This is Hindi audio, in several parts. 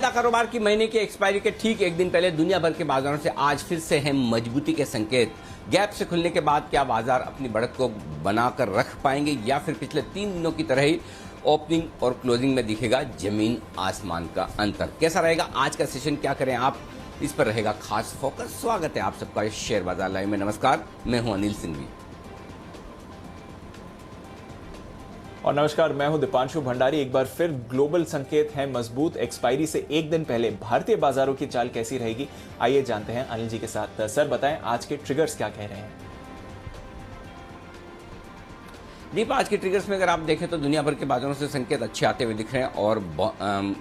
वायदा कारोबार की महीने की एक्सपायरी के ठीक एक दिन पहले दुनिया भर के बाजारों से आज फिर से है मजबूती के संकेत। गैप से खुलने के बाद क्या बाजार अपनी बढ़त को बनाकर रख पाएंगे या फिर पिछले 3 दिनों की तरह ही ओपनिंग और क्लोजिंग में दिखेगा जमीन आसमान का अंतर? कैसा रहेगा आज का सेशन, क्या करें आप, इस पर रहेगा खास फोकस। स्वागत है आप सबका शेयर बाजार लाइव में। नमस्कार, मैं हूं अनिल सिंघवी और नमस्कार, मैं हूं दीपांशु भंडारी। एक बार फिर ग्लोबल संकेत है मजबूत। एक्सपायरी से एक दिन पहले भारतीय बाजारों की चाल कैसी रहेगी, आइए जानते हैं अनिल जी के साथ। सर बताएं, आज के ट्रिगर्स क्या कह रहे हैं? दीप, आज के ट्रिगर्स में अगर आप देखें तो दुनिया भर के बाजारों से संकेत अच्छे आते हुए दिख रहे हैं और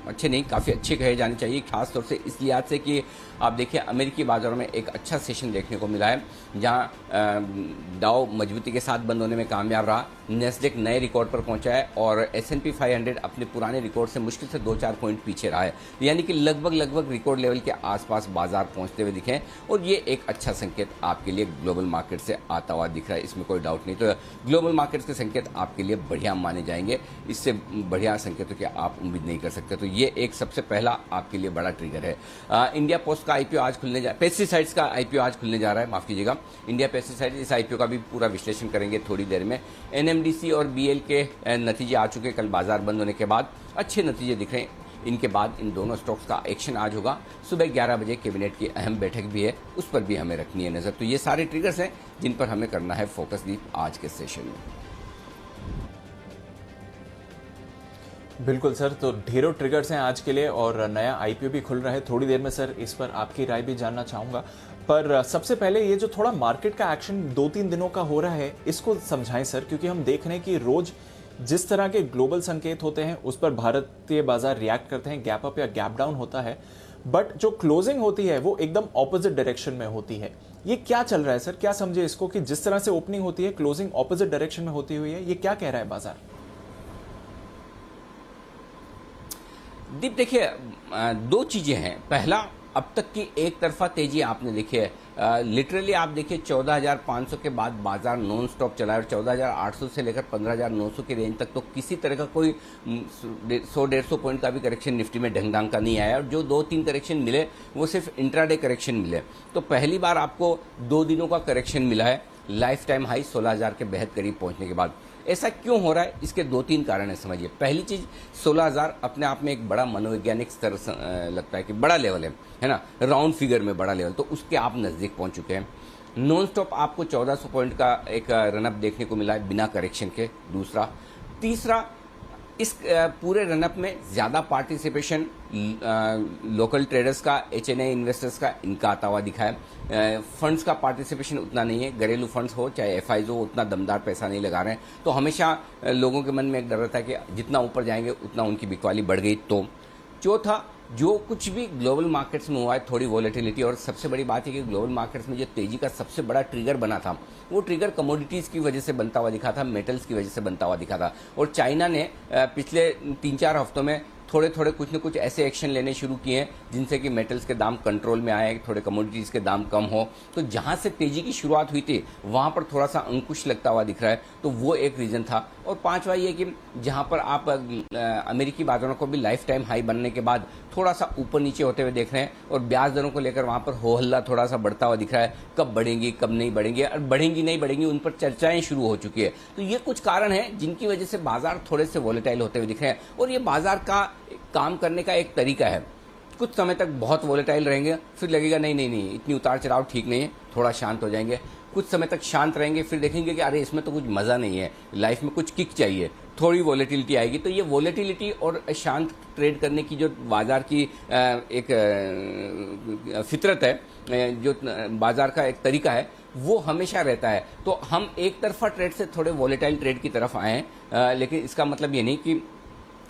अच्छे नहीं, काफ़ी अच्छे कहे जाने चाहिए। खासतौर से इस लिहाज से कि आप देखिए अमेरिकी बाजारों में एक अच्छा सेशन देखने को मिला है, जहां डाउ मजबूती के साथ बंद होने में कामयाब रहा, नेस्डेक नए रिकॉर्ड पर पहुंचा है और S&P 500 अपने पुराने रिकॉर्ड से मुश्किल से 2-4 पॉइंट पीछे रहा है। यानी कि लगभग रिकॉर्ड लेवल के आसपास बाजार पहुंचते हुए दिखे और ये एक अच्छा संकेत आपके लिए ग्लोबल मार्केट से आता हुआ दिख रहा है, इसमें कोई डाउट नहीं। तो ग्लोबल मार्केट के संकेत आपके लिए बढ़िया माने जाएंगे, इससे बढ़िया संकेतों की आप उम्मीद नहीं कर सकते। तो ये एक सबसे पहला आपके लिए बड़ा ट्रिगर है। इंडिया पोस्ट का आईपीओ आज खुलने जा पेस्टिसाइड्स का आईपीओ आज खुलने जा रहा है, माफ कीजिएगा, इंडिया पेस्टिसाइड। इस आईपीओ का भी पूरा विश्लेषण करेंगे थोड़ी देर में। NMDC और BL के नतीजे आ चुके, कल बाजार बंद होने के बाद अच्छे नतीजे दिख रहे हैं। इनके बाद इन दोनों स्टॉक्स का एक्शन आज होगा। सुबह 11 बजे कैबिनेट की अहम बैठक भी है, उस पर भी हमें रखनी है नजर। तो ये सारे ट्रिगर्स हैं जिन पर हमें करना है फोकस दीप आज के सेशन में। बिल्कुल सर, तो ढेरों ट्रिगर्स हैं आज के लिए और नया आईपीओ भी खुल रहा है। थोड़ी देर में सर इस पर आपकी राय भी जानना चाहूंगा, पर सबसे पहले ये जो थोड़ा मार्केट का एक्शन 2-3 दिनों का हो रहा है, इसको समझाएं सर, क्योंकि हम देख रहे हैं कि रोज जिस तरह के ग्लोबल संकेत होते हैं उस पर भारतीय बाजार रिएक्ट करते हैं, गैप अप या गैप डाउन होता है, बट जो क्लोजिंग होती है वो एकदम ऑपोजिट डायरेक्शन में होती है। ये क्या चल रहा है सर, क्या समझे इसको कि जिस तरह से ओपनिंग होती है क्लोजिंग ऑपोजिट डायरेक्शन में होती हुई है, ये क्या कह रहा है बाजार? दीप देखिए, 2 चीजें हैं। पहला, अब तक की एक तरफा तेजी आपने देखी है। लिटरली आप देखिए 14,500 के बाद बाजार नॉन स्टॉप चला है और 14,800 से लेकर 15,900 की रेंज तक तो किसी तरह का कोई 100-150 पॉइंट का भी करेक्शन निफ्टी में ढंग ढंग का नहीं आया। और जो 2-3 करेक्शन मिले वो सिर्फ इंट्राडे करेक्शन मिले। तो पहली बार आपको 2 दिनों का करेक्शन मिला है लाइफ टाइम हाई 16,000 के बेहद करीब पहुंचने के बाद। ऐसा क्यों हो रहा है, इसके 2-3 कारण है, समझिए। पहली चीज, 16,000 अपने आप में एक बड़ा मनोवैज्ञानिक स्तर लगता है कि बड़ा लेवल है ना, राउंड फिगर में बड़ा लेवल, तो उसके आप नजदीक पहुंच चुके हैं। नॉन स्टॉप आपको 1400 पॉइंट का एक रनअप देखने को मिला है बिना करेक्शन के, दूसरा। तीसरा, इस पूरे रनअप में ज्यादा पार्टिसिपेशन लोकल ट्रेडर्स का, HNI इन्वेस्टर्स का, इनका आता हुआ दिखा है। फंड्स का पार्टिसिपेशन उतना नहीं है, घरेलू फंड्स हो चाहे FIs हो, उतना दमदार पैसा नहीं लगा रहे हैं। तो हमेशा लोगों के मन में एक डर रहता है कि जितना ऊपर जाएंगे उतना उनकी बिकवाली बढ़ गई। तो चौथा, जो कुछ भी ग्लोबल मार्केट्स में हुआ है, थोड़ी वॉलेटिलिटी, और सबसे बड़ी बात है कि ग्लोबल मार्केट्स में जो तेजी का सबसे बड़ा ट्रिगर बना था वो ट्रिगर कमोडिटीज की वजह से बनता हुआ दिखा था, मेटल्स की वजह से बनता हुआ दिखा था। और चाइना ने पिछले 3-4 हफ्तों में थोड़े कुछ न कुछ ऐसे एक्शन लेने शुरू किए हैं जिनसे कि मेटल्स के दाम कंट्रोल में आए, थोड़े कमोडिटीज के दाम कम हो। तो जहां से तेजी की शुरुआत हुई थी वहां पर थोड़ा सा अंकुश लगता हुआ दिख रहा है, तो वो एक रीजन था। और पांचवा ये कि जहां पर आप अमेरिकी बाजारों को भी लाइफ टाइम हाई बनने के बाद थोड़ा सा ऊपर नीचे होते हुए देख रहे हैं और ब्याज दरों को लेकर वहां पर हो हल्ला थोड़ा सा बढ़ता हुआ दिख रहा है, कब बढ़ेंगी कब नहीं बढ़ेंगी, और बढ़ेंगी नहीं बढ़ेंगी उन पर चर्चाएं शुरू हो चुकी है। तो ये कुछ कारण हैं जिनकी वजह से बाजार थोड़े से वॉलेटाइल होते हुए दिख रहे हैं। और ये बाजार का काम करने का एक तरीका है, कुछ समय तक बहुत वॉलेटाइल रहेंगे, फिर लगेगा नहीं इतनी उतार चढ़ाव ठीक नहीं है, थोड़ा शांत हो जाएंगे। कुछ समय तक शांत रहेंगे, फिर देखेंगे कि अरे इसमें तो कुछ मजा नहीं है, लाइफ में कुछ किक चाहिए, थोड़ी वॉलेटिलिटी आएगी। तो ये वॉलेटिलिटी और शांत ट्रेड करने की जो बाजार की एक फितरत है, जो बाजार का एक तरीका है, वो हमेशा रहता है। तो हम एक तरफा ट्रेड से थोड़े वॉलेटाइल ट्रेड की तरफ आए हैं, लेकिन इसका मतलब ये नहीं कि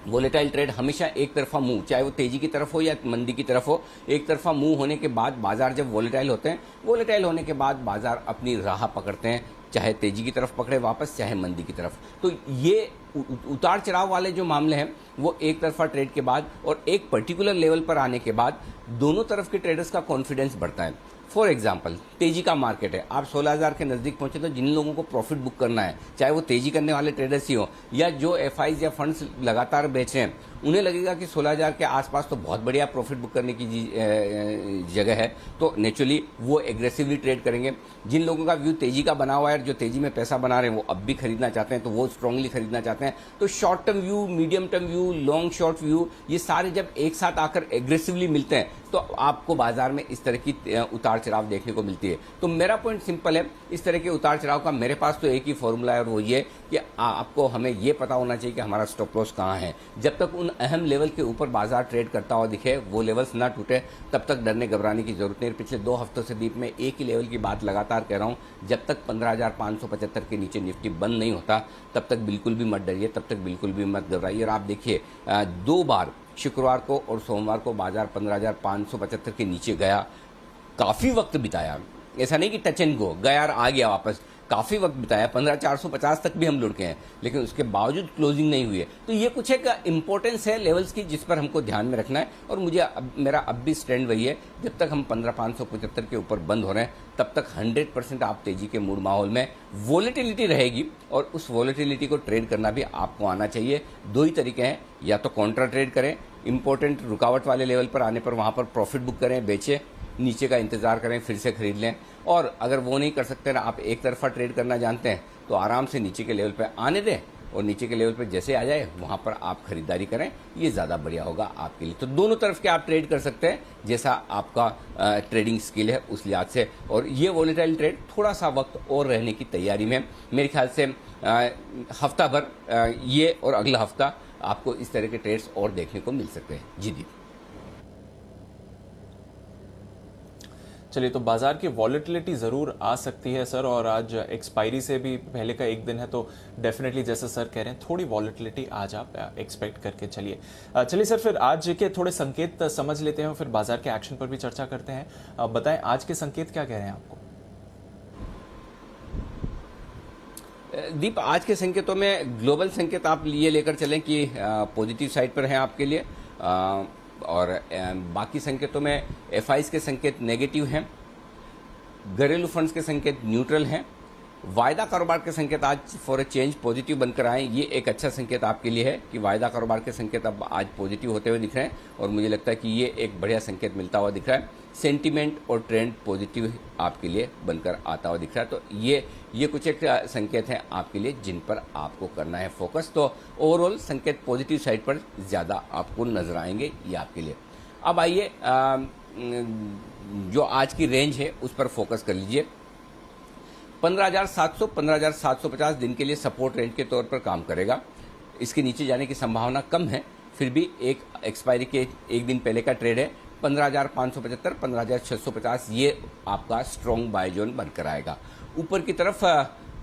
वोलेटाइल ट्रेड हमेशा एक तरफा मूव, चाहे वो तेजी की तरफ हो या मंदी की तरफ हो, एक तरफा मूव होने के बाद बाजार जब वोलेटाइल होते हैं, वोलेटाइल होने के बाद बाजार अपनी राह पकड़ते हैं, चाहे तेजी की तरफ पकड़े वापस, चाहे मंदी की तरफ। तो ये उतार चढ़ाव वाले जो मामले हैं वो एक तरफा ट्रेड के बाद और एक पर्टिकुलर लेवल पर आने के बाद दोनों तरफ के ट्रेडर्स का कॉन्फिडेंस बढ़ता है। फॉर एग्जाम्पल, तेजी का मार्केट है, आप 16,000 के नजदीक पहुंचे, तो जिन लोगों को प्रॉफिट बुक करना है, चाहे वो तेजी करने वाले ट्रेडर्स ही हो या जो FIs या फंड्स लगातार बेच रहे हैं, उन्हें लगेगा कि 16,000 के आसपास तो बहुत बढ़िया प्रॉफिट बुक करने की जगह है, तो नेचुरली वो एग्रेसिवली ट्रेड करेंगे। जिन लोगों का व्यू तेजी का बना हुआ है, जो तेजी में पैसा बना रहे हैं, वो अब भी खरीदना चाहते हैं, तो वो स्ट्रांगली खरीदना चाहते हैं। तो short term view, medium term view, long short view, ये सारे जब एक साथ आकर एग्रेसिवली मिलते हैं तो आपको बाजार में इस तरह की उतार चढ़ाव देखने को मिलती है। तो मेरा पॉइंट सिंपल है, इस तरह के उतार चढ़ाव का मेरे पास तो एक ही फॉर्मूला है, और वो ये कि आपको हमें ये पता होना चाहिए कि हमारा स्टॉप लॉस कहाँ है। जब तक उन अहम लेवल के ऊपर बाजार ट्रेड करता हुआ दिखे, वो लेवल्स ना टूटे, तब तक डरने घबराने की जरूरत नहीं। पिछले 2 हफ्तों से दीप में एक ही लेवल की बात लगातार कह रहा हूँ, जब तक 15,575 के नीचे निफ्टी बंद नहीं होता तब तक बिल्कुल भी मत डरिए, तब तक बिल्कुल भी मत घबराइए। और आप देखिए 2 बार शुक्रवार को और सोमवार को बाजार 15,575 के नीचे गया, काफी वक्त बिताया, ऐसा नहीं कि टच एंड गो गया और आ गया वापस, काफी वक्त बिताया, 15,450 तक भी हम लुढ़के हैं, लेकिन उसके बावजूद क्लोजिंग नहीं हुई है। तो ये कुछ एक इंपॉर्टेंस है लेवल्स की, जिस पर हमको ध्यान में रखना है। और मुझे मेरा अब भी स्टैंड वही है, जब तक हम 15,575 के ऊपर बंद हो रहे हैं तब तक 100% आप तेजी के मूड माहौल में, वोलेटिलिटी रहेगी और उस वोलेटिलिटी को ट्रेड करना भी आपको आना चाहिए। 2 ही तरीके हैं, या तो कॉन्ट्रा ट्रेड करें, इंपॉर्टेंट रुकावट वाले लेवल पर आने पर वहां पर प्रॉफिट बुक करें, बेचें, नीचे का इंतजार करें, फिर से खरीद लें। और अगर वो नहीं कर सकते ना, आप एक तरफा ट्रेड करना जानते हैं, तो आराम से नीचे के लेवल पर आने दें और नीचे के लेवल पर जैसे आ जाए वहां पर आप खरीदारी करें, ये ज़्यादा बढ़िया होगा आपके लिए। तो दोनों तरफ के आप ट्रेड कर सकते हैं, जैसा आपका ट्रेडिंग स्किल है उस लिहाज से। और ये वोलेटाइल ट्रेड थोड़ा सा वक्त और रहने की तैयारी में, मेरे ख्याल से हफ्ता भर ये और अगला हफ्ता आपको इस तरह के ट्रेड्स और देखने को मिल सकते हैं। जी दी। चलिए, तो बाजार की वॉलेटिलिटी जरूर आ सकती है सर, और आज एक्सपायरी से भी पहले का एक दिन है, तो डेफिनेटली जैसे सर कह रहे हैं थोड़ी वॉलेटिलिटी आज आप एक्सपेक्ट करके चलिए। चलिए सर, फिर आज के थोड़े संकेत समझ लेते हैं, फिर बाजार के एक्शन पर भी चर्चा करते हैं। बताएं आज के संकेत क्या कह रहे हैं आपको? दीप, आज के संकेतों में ग्लोबल संकेत आप ये लेकर चलें कि पॉजिटिव साइड पर हैं आपके लिए, और बाकी संकेतों में एफआईज के संकेत नेगेटिव हैं, घरेलू फंड्स के संकेत न्यूट्रल हैं, वायदा कारोबार के संकेत आज फॉर ए चेंज पॉजिटिव बनकर आए। ये एक अच्छा संकेत आपके लिए है कि वायदा कारोबार के संकेत अब आज पॉजिटिव होते हुए दिख रहे हैं, और मुझे लगता है कि ये एक बढ़िया संकेत मिलता हुआ दिख रहा है। सेंटीमेंट और ट्रेंड पॉजिटिव आपके लिए बनकर आता हुआ दिख रहा है। तो ये कुछ एक संकेत हैं आपके लिए जिन पर आपको करना है फोकस। तो ओवरऑल संकेत पॉजिटिव साइड पर ज़्यादा आपको नजर आएंगे ये आपके लिए। अब आइए जो आज की रेंज है उस पर फोकस कर लीजिए। 15,700 15,750 दिन के लिए सपोर्ट रेंज के तौर पर काम करेगा। इसके नीचे जाने की संभावना कम है, फिर भी एक एक्सपायरी के एक दिन पहले का ट्रेड है। 15,575 15,650 ये आपका स्ट्रॉन्ग बाय जोन बनकर आएगा। ऊपर की तरफ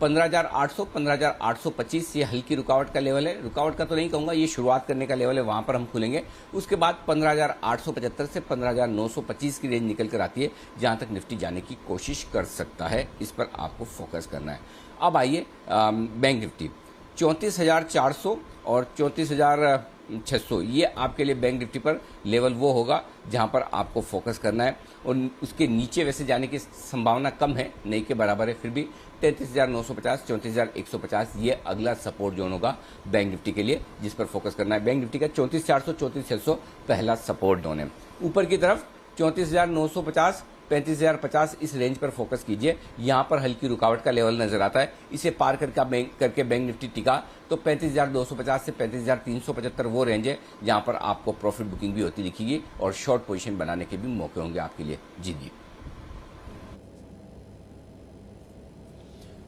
15,800 15,825 ये हल्की रुकावट का लेवल है, रुकावट का तो नहीं कहूंगा, ये शुरुआत करने का लेवल है, वहां पर हम खुलेंगे। उसके बाद 15,875 से 15,925 की रेंज निकल कर आती है, जहां तक निफ्टी जाने की कोशिश कर सकता है। इस पर आपको फोकस करना है। अब आइए बैंक निफ्टी 34,400 और 34,600 ये आपके लिए बैंक निफ्टी पर लेवल वो होगा जहां पर आपको फोकस करना है, और उसके नीचे वैसे जाने की संभावना कम है, नहीं के बराबर है, फिर भी 33,950 34,150 ये अगला सपोर्ट जोन होगा बैंक निफ्टी के लिए, जिस पर फोकस करना है। बैंक निफ्टी का 34,400 34,600 पहला सपोर्ट जोन है। ऊपर की तरफ 34,950 35,050 इस रेंज पर फोकस कीजिए। यहां पर हल्की रुकावट का लेवल नजर आता है, इसे पार करके बैंक निफ्टी टिका तो 35,250 से 35,375 वो रेंज है जहां पर आपको प्रॉफिट बुकिंग भी होती दिखेगी और शॉर्ट पोजीशन बनाने के भी मौके होंगे आपके लिए। जी जी,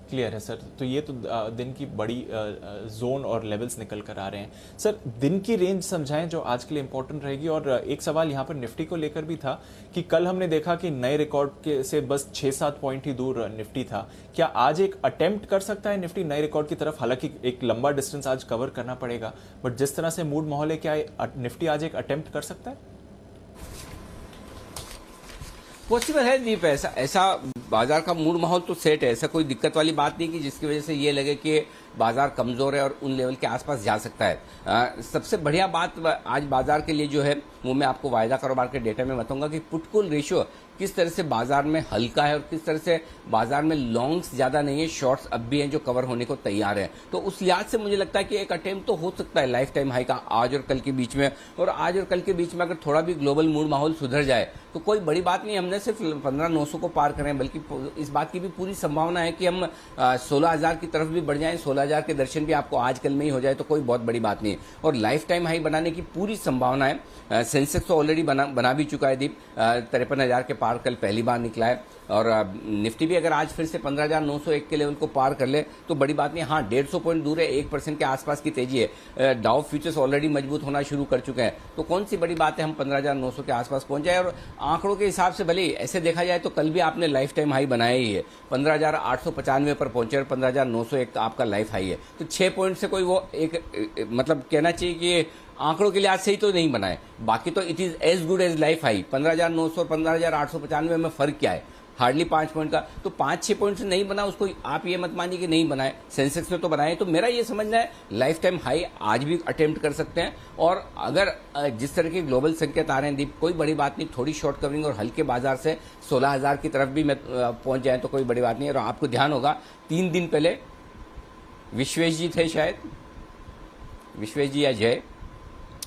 क्लियर है सर। तो ये तो दिन की बड़ी जोन और लेवल्स निकल कर आ रहे हैं। सर, दिन की रेंज समझाएं जो आज के लिए इंपॉर्टेंट रहेगी। और एक सवाल यहाँ पर निफ्टी को लेकर भी था कि कल हमने देखा कि नए रिकॉर्ड के से बस 6-7 पॉइंट ही दूर निफ्टी था। क्या आज एक अटेम्प्ट कर सकता है निफ्टी नए रिकॉर्ड की तरफ? हालांकि एक लंबा डिस्टेंस आज कवर करना पड़ेगा, बट जिस तरह से मूड माहौल है, क्या निफ्टी आज एक अटेम्प्ट कर सकता है? पॉसिबल है दीप, ऐसा बाजार का मूड माहौल तो सेट है, ऐसा कोई दिक्कत वाली बात नहीं कि जिसकी वजह से ये लगे कि बाजार कमजोर है और उन लेवल के आसपास जा सकता है। सबसे बढ़िया बात आज बाजार के लिए जो है वो मैं आपको वायदा कारोबार के डेटा में बताऊंगा कि पुट कॉल रेशियो किस तरह से बाजार में हल्का है और किस तरह से बाजार में लॉन्ग्स ज्यादा नहीं है, शॉर्ट्स अब भी हैं जो कवर होने को तैयार है। तो उस लिहाज से मुझे लगता है कि एक अटेम्प्ट तो हो सकता है लाइफ टाइम हाई का आज और कल के बीच में, और आज और कल के बीच में अगर थोड़ा भी ग्लोबल मूड माहौल सुधर जाए तो कोई बड़ी बात नहीं, हमने सिर्फ 15,900 को पार करें, बल्कि इस बात की भी पूरी संभावना है कि हम 16,000 की तरफ भी बढ़ जाएं, 16,000 के दर्शन भी आपको आज कल में ही हो जाए तो कोई बहुत बड़ी बात नहीं है। और लाइफ टाइम हाई बनाने की पूरी संभावना है। सेंसेक्स तो ऑलरेडी बना भी चुका है दीप, 53,000 के पार कल पहली बार निकला है, और निफ्टी भी अगर आज फिर से 15,901 के लेवल को पार कर ले तो बड़ी बात नहीं। हाँ, 150 पॉइंट दूर है, 1% के आसपास की तेजी है। डाउ फ्यूचर्स ऑलरेडी मजबूत होना शुरू कर चुके हैं, तो कौन सी बड़ी बात है हम 15,900 के आसपास पहुंच जाए। और आंकड़ों के हिसाब से भले ऐसे देखा जाए तो कल भी आपने लाइफ टाइम हाई बनाया ही है, 15,895 पर पहुंचे और 15,901 आपका लाइफ हाई है। तो 6 पॉइंट से कोई वो एक मतलब कहना चाहिए कि आंकड़ों के लिहाज से ही तो नहीं बनाए, बाकी तो it is as good as life high. 15,900 और 15,895 में फर्क क्या है, हार्डली 5 पॉइंट का। तो 5-6 पॉइंट से नहीं बना उसको आप ये मत मानिए कि नहीं बनाए, सेंसेक्स में तो बनाए। तो मेरा ये समझना है लाइफ टाइम हाई आज भी अटेम्प्ट कर सकते हैं, और अगर जिस तरह के ग्लोबल संकेत आ रहे हैं दीप, कोई बड़ी बात नहीं, थोड़ी शॉर्ट कवरिंग और हल्के बाजार से 16,000 की तरफ भी पहुंच जाए तो कोई बड़ी बात नहीं। और आपको ध्यान होगा 3 दिन पहले विश्वेश जी थे, शायद विश्वेश जी या जय,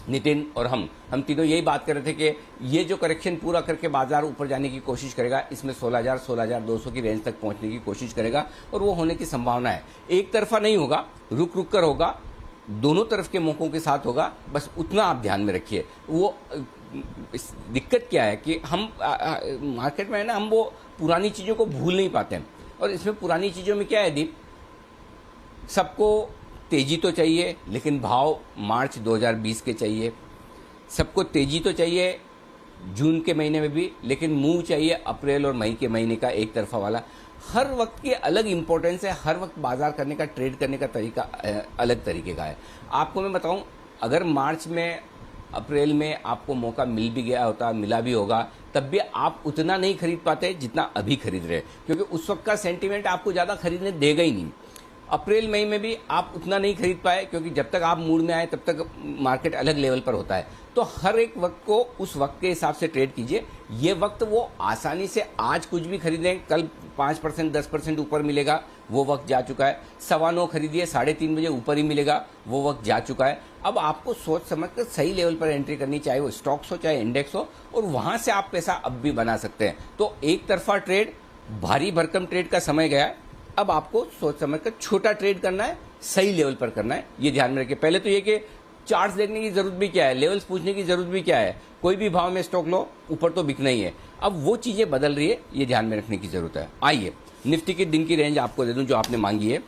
नितिन और हम तीनों यही बात कर रहे थे कि ये जो करेक्शन पूरा करके बाजार ऊपर जाने की कोशिश करेगा, इसमें 16,000 16,200 की रेंज तक पहुंचने की कोशिश करेगा, और वो होने की संभावना है। एक तरफा नहीं होगा, रुक रुक कर होगा, दोनों तरफ के मौकों के साथ होगा, बस उतना आप ध्यान में रखिए। वो दिक्कत क्या है कि हम मार्केट में है ना, हम वो पुरानी चीजों को भूल नहीं पाते हैं। और इसमें पुरानी चीजों में क्या है दीप, सबको तेजी तो चाहिए लेकिन भाव मार्च 2020 के चाहिए, सबको तेजी तो चाहिए जून के महीने में भी, लेकिन मूव चाहिए अप्रैल और मई के महीने का एक तरफा वाला। हर वक्त की अलग इंपॉर्टेंस है, हर वक्त बाजार करने का, ट्रेड करने का तरीका अलग तरीके का है। आपको मैं बताऊं, अगर मार्च में अप्रैल में आपको मौका मिल भी गया होता, मिला भी होगा, तब भी आप उतना नहीं खरीद पाते जितना अभी खरीद रहे, क्योंकि उस वक्त का सेंटीमेंट आपको ज्यादा खरीदने देगा ही नहीं। अप्रैल मई में भी आप उतना नहीं खरीद पाए, क्योंकि जब तक आप मूड में आए तब तक मार्केट अलग लेवल पर होता है। तो हर एक वक्त को उस वक्त के हिसाब से ट्रेड कीजिए। ये वक्त वो आसानी से आज कुछ भी खरीदें, कल 5% 10% ऊपर मिलेगा, वो वक्त जा चुका है। 9:15 खरीदिए, 3:30 बजे ऊपर ही मिलेगा, वो वक्त जा चुका है। अब आपको सोच समझ कर सही लेवल पर एंट्री करनी, चाहे वो स्टॉक्स हो चाहे इंडेक्स हो, और वहां से आप पैसा अब भी बना सकते हैं। तो एक तरफा ट्रेड, भारी भरकम ट्रेड का समय गया है। अब आपको सोच समझ कर छोटा ट्रेड करना है, सही लेवल पर करना है, ये ध्यान में रखिए। पहले तो ये कि चार्ट्स देखने की जरूरत भी क्या है, लेवल्स पूछने की जरूरत भी क्या है, कोई भी भाव में स्टॉक लो, ऊपर तो बिकना ही है। अब वो चीजें बदल रही है, ये ध्यान में रखने की जरूरत है। आइए निफ्टी की दिन की रेंज आपको दे दूं जो आपने मांगी है।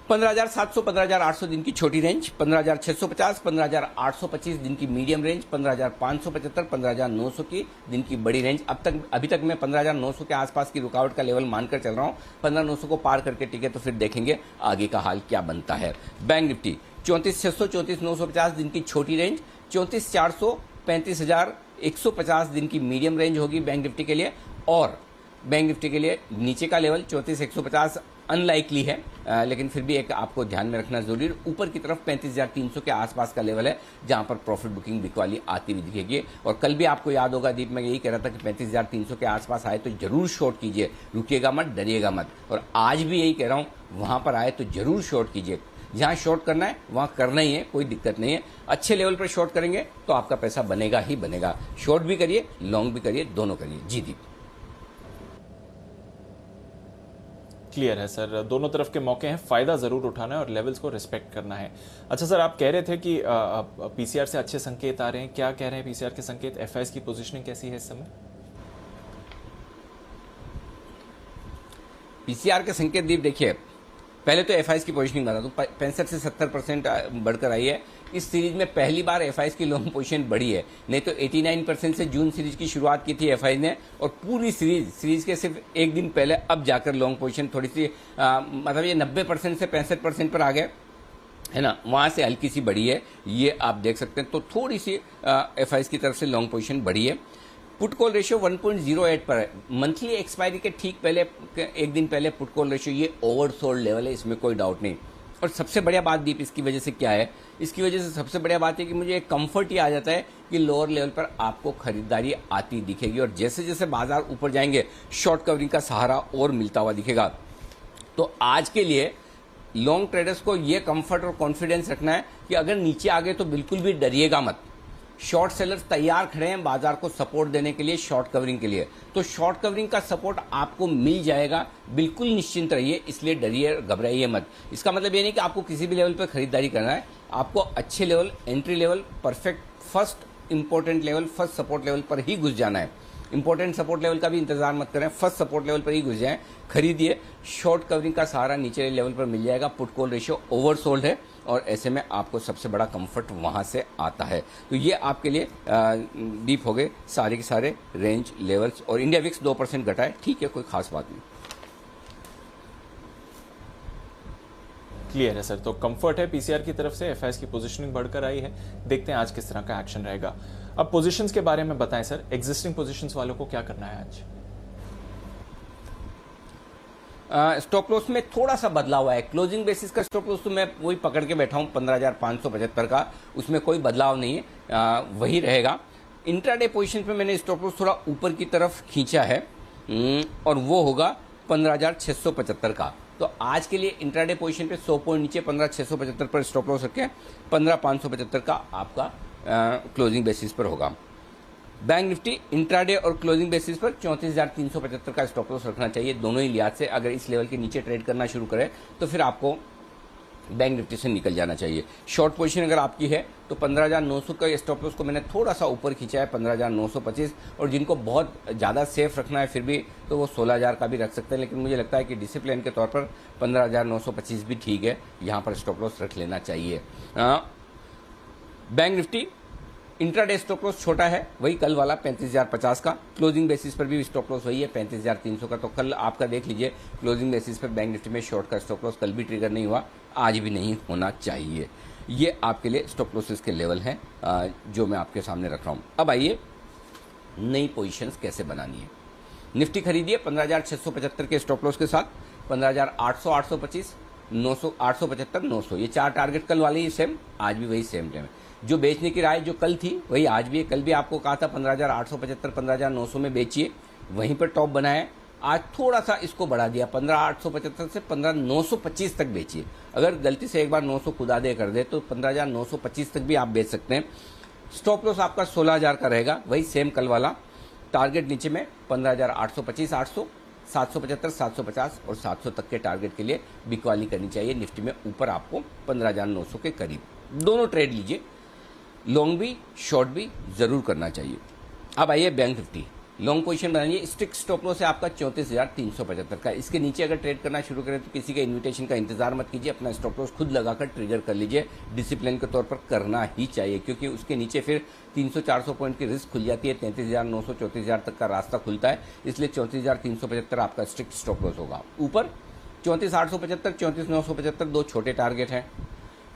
15,700 15,800 दिन की छोटी रेंज, 15,650 15,825 दिन की मीडियम रेंज, 15,575 15,900 की दिन की बड़ी रेंज। अभी तक मैं 15,900 के आसपास की रुकावट का लेवल मानकर चल रहा हूं। 15,900 को पार करके टिके तो फिर देखेंगे आगे का हाल क्या बनता है। बैंक निफ्टी 34,600 34,950 दिन की छोटी रेंज, 34,400 35,150 दिन की मीडियम रेंज होगी बैंक निफ्टी के लिए। और बैंक निफ्टी के लिए नीचे का लेवल 34,150 अनलाइकली है, लेकिन फिर भी एक आपको ध्यान में रखना जरूरी है। ऊपर की तरफ 35,300 के आसपास का लेवल है जहां पर प्रॉफिट बुकिंग बिकवाली आती हुई दिखेगी। और कल भी आपको याद होगा दीप, मैं यही कह रहा था कि 35,300 के आसपास आए तो जरूर शॉर्ट कीजिए, रुकिएगा मत, डरिएगा मत। और आज भी यही कह रहा हूं, वहां पर आए तो जरूर शॉर्ट कीजिए। जहां शॉर्ट करना है वहां करना ही है, कोई दिक्कत नहीं है। अच्छे लेवल पर शॉर्ट करेंगे तो आपका पैसा बनेगा ही बनेगा। शॉर्ट भी करिए, लॉन्ग भी करिए, दोनों करिए। जी दीप। क्लियर है सर, दोनों तरफ के मौके हैं, फायदा जरूर उठाना है और लेवल्स को रिस्पेक्ट करना है। अच्छा सर, आप कह रहे थे कि पीसीआर से अच्छे संकेत आ रहे हैं, क्या कह रहे हैं पीसीआर के संकेत? एफआईएस की पोजीशनिंग कैसी है इस समय? पीसीआर के संकेत दीप देखिए, पहले तो एफआईएस की पोजीशनिंग बता दूं, 65 से 70% बढ़कर आई है। इस सीरीज में पहली बार एफआईएस की लॉन्ग पोजीशन बढ़ी है, नहीं तो 89% से जून सीरीज की शुरुआत की थी एफआईएस ने, और पूरी सीरीज के सिर्फ एक दिन पहले अब जाकर लॉन्ग पोजीशन थोड़ी सी मतलब ये 90% से 65% पर आ गए, है ना, वहां से हल्की सी बढ़ी है, ये आप देख सकते हैं। तो थोड़ी सी एफआईएस की तरफ से लॉन्ग पोजीशन बढ़ी है। पुट कॉल रेशियो 1.08 पर है। मंथली एक्सपायरी के ठीक पहले, एक दिन पहले पुट कॉल रेशियो ये ओवरसोल्ड लेवल है, इसमें कोई डाउट नहीं। और सबसे बढ़िया बात दीप इसकी वजह से क्या है, इसकी वजह से सबसे बढ़िया बात है कि मुझे एक कंफर्ट ही आ जाता है कि लोअर लेवल पर आपको खरीदारी आती दिखेगी, और जैसे जैसे बाजार ऊपर जाएंगे शॉर्ट कवरिंग का सहारा और मिलता हुआ दिखेगा। तो आज के लिए लॉन्ग ट्रेडर्स को ये कंफर्ट और कॉन्फिडेंस रखना है कि अगर नीचे आ गए तो बिल्कुल भी डरिएगा मत। शॉर्ट सेलर्स तैयार खड़े हैं बाजार को सपोर्ट देने के लिए, शॉर्ट कवरिंग के लिए। तो शॉर्ट कवरिंग का सपोर्ट आपको मिल जाएगा, बिल्कुल निश्चिंत रहिए, इसलिए डरिए घबराइए मत। इसका मतलब ये नहीं कि आपको किसी भी लेवल पर खरीदारी करना है, आपको अच्छे level, entry level, perfect first important level, first support level पर ही घुस जाना है। इंपॉर्टेंट सपोर्ट लेवल का भी इंतजार मत करें, फर्स्ट सपोर्ट लेवल पर ही घुस जाएं, खरीदिए। शॉर्ट कवरिंग का सहारा नीचे लेवल पर मिल जाएगा। पुट कॉल रेशियो ओवरसोल्ड है और ऐसे में आपको सबसे बड़ा कंफर्ट वहां से आता है। तो ये आपके लिए डीप हो गए सारे के सारे रेंज लेवल्स। और इंडिया विक्स 2% घटा है, ठीक है, कोई खास बात नहीं। क्लियर है सर, तो कंफर्ट है पीसीआर की तरफ से, एफआईएस की पोजीशनिंग बढ़कर आई है। देखते हैं आज किस तरह का एक्शन रहेगा। अब पोजीशंस के बारे में बताएं सर, एग्जिस्टिंग पोजीशंस वालों को क्या करना है आज? स्टॉप लॉस में थोड़ा सा बदलाव हुआ है। क्लोजिंग बेसिस का स्टॉप लॉस तो मैं वही पकड़ के बैठा हूं 15,575 का, उसमें कोई बदलाव नहीं है, वही रहेगा। इंट्राडे पोजीशन पे मैंने स्टॉप लॉस थोड़ा ऊपर की तरफ खींचा है और वो होगा 15,675 का। तो आज के लिए इंट्राडे पोजीशन पे 100 पॉइंट नीचे 15,675 पर स्टॉप लॉस रखें, 15,575 का आपका क्लोजिंग बेसिस पर होगा। बैंक निफ्टी इंट्राडे और क्लोजिंग बेसिस पर 34,375 का स्टॉप लॉस रखना चाहिए दोनों ही लिहाज से। अगर इस लेवल के नीचे ट्रेड करना शुरू करे तो फिर आपको बैंक निफ्टी से निकल जाना चाहिए। शॉर्ट पोजीशन अगर आपकी है तो 15,900 का स्टॉप लॉस को मैंने थोड़ा सा ऊपर खींचा है 15,925, और जिनको बहुत ज़्यादा सेफ रखना है फिर भी तो वो 16,000 का भी रख सकते हैं, लेकिन मुझे लगता है कि डिसिप्लिन के तौर पर 15,925 भी ठीक है, यहाँ पर स्टॉप लॉस रख लेना चाहिए। Bank Nifty intraday stop loss छोटा है, वही कल वाला 35,050 का। क्लोजिंग बेसिस पर भी स्टॉप लॉस वही है 35,300 का। तो कल आपका देख लीजिए, क्लोजिंग बेसिस पर बैंक निफ्टी में शॉर्ट का स्टॉप लॉस कल भी ट्रिगर नहीं हुआ, आज भी नहीं होना चाहिए। ये आपके लिए स्टॉप लॉसेस के लेवल हैं जो मैं आपके सामने रख रहा हूँ। अब आइए नई पोजीशंस कैसे बनानी है। निफ्टी खरीदिए 15,675 के स्टॉप लॉस के साथ, 15,800, 825, 900, 875, 900, ये चार टारगेट कल वाले ही सेम, आज भी वही सेम है। जो बेचने की राय जो कल थी वही आज भी है। कल भी आपको कहा था 15,875, 15,900 में बेचिए, वहीं पर टॉप बनाए। आज थोड़ा सा इसको बढ़ा दिया, 15,875 से 15,925 तक बेचिए। अगर गलती से एक बार 900 खुदा दे कर दे तो 15,925 तक भी आप बेच सकते हैं। स्टॉप लॉस आपका 16,000 का रहेगा, वही सेम कल वाला। टारगेट नीचे में 15,825, 800, 775, 750 और 700 तक के टारगेट के लिए बिकवाली करनी चाहिए। निफ्टी में ऊपर आपको 15,900 के करीब दोनों ट्रेड लीजिए, लॉन्ग भी शॉर्ट भी जरूर करना चाहिए। अब आइए बैंक निफ्टी, लॉन्ग पोजीशन बनाइए। स्ट्रिक्ट स्टॉप लॉस है आपका 34,375 का। इसके नीचे अगर ट्रेड करना शुरू करें तो किसी के इन्विटेशन का इंतजार मत कीजिए, अपना स्टॉप लॉस खुद लगाकर ट्रिगर कर लीजिए। डिसिप्लिन के तौर पर करना ही चाहिए, क्योंकि उसके नीचे फिर 300-400 पॉइंट की रिस्क खुल जाती है। 33,900, 34,000 तक का रास्ता खुलता है, इसलिए 34,375 आपका स्ट्रिक्ट स्टॉप लॉस होगा। ऊपर 34,875, 34,975 दो छोटे टारगेट हैं।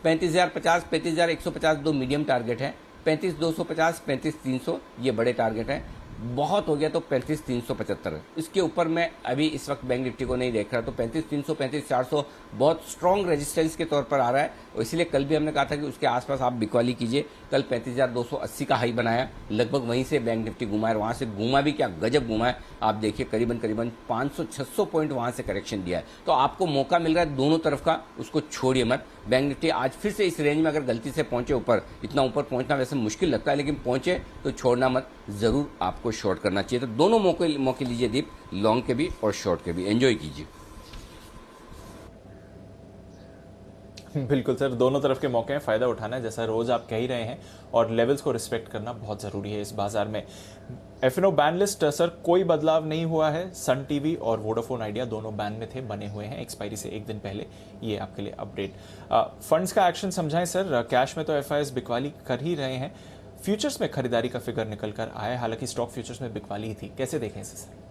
35,050, 35,150 दो मीडियम टारगेट हैं। 35,250, 35,300 ये बड़े टारगेट हैं। बहुत हो गया तो 35,375। इसके ऊपर मैं अभी इस वक्त बैंक निफ्टी को नहीं देख रहा, तो 35,300, 35,400 बहुत स्ट्रॉन्ग रेजिस्टेंस के तौर पर आ रहा है, और इसलिए कल भी हमने कहा था कि उसके आसपास आप बिकवाली कीजिए। कल 35,280 का हाई बनाया, लगभग वहीं से बैंक निफ्टी घुमा है, वहां से घुमा भी क्या गजब घुमा है। आप देखिए करीबन 500-600 पॉइंट वहां से करेक्शन दिया है। तो आपको मौका मिल रहा है दोनों तरफ का, उसको छोड़िए मत। बैंक निफ्टी आज फिर से इस रेंज में अगर गलती से पहुंचे ऊपर, इतना ऊपर पहुंचना वैसे मुश्किल लगता है, लेकिन पहुंचे तो छोड़ना मत, जरूर आपको शॉर्ट करना चाहिए। तो दोनों मौके लीजिए दीप, लॉन्ग के भी और शॉर्ट के भी, एंजॉय कीजिए। बिल्कुल सर, दोनों तरफ के मौके हैं, फायदा उठाना है, जैसा रोज आप कह ही रहे हैं, और लेवल्स को रिस्पेक्ट करना बहुत जरूरी है इस बाजार में। एफएनओ बैन लिस्ट सर कोई बदलाव नहीं हुआ है। सन टीवी और वोडाफोन आइडिया दोनों बैन में थे, बने हुए हैं एक्सपायरी से एक दिन पहले। ये आपके लिए अपडेट। फंड्स का एक्शन समझाएं सर। कैश में तो एफआईएस बिकवाली कर ही रहे हैं, फ्यूचर्स में खरीदारी का फिगर निकल कर आया, हालांकि स्टॉक फ्यूचर्स में बिकवाली ही थी, कैसे देखें इसे सर?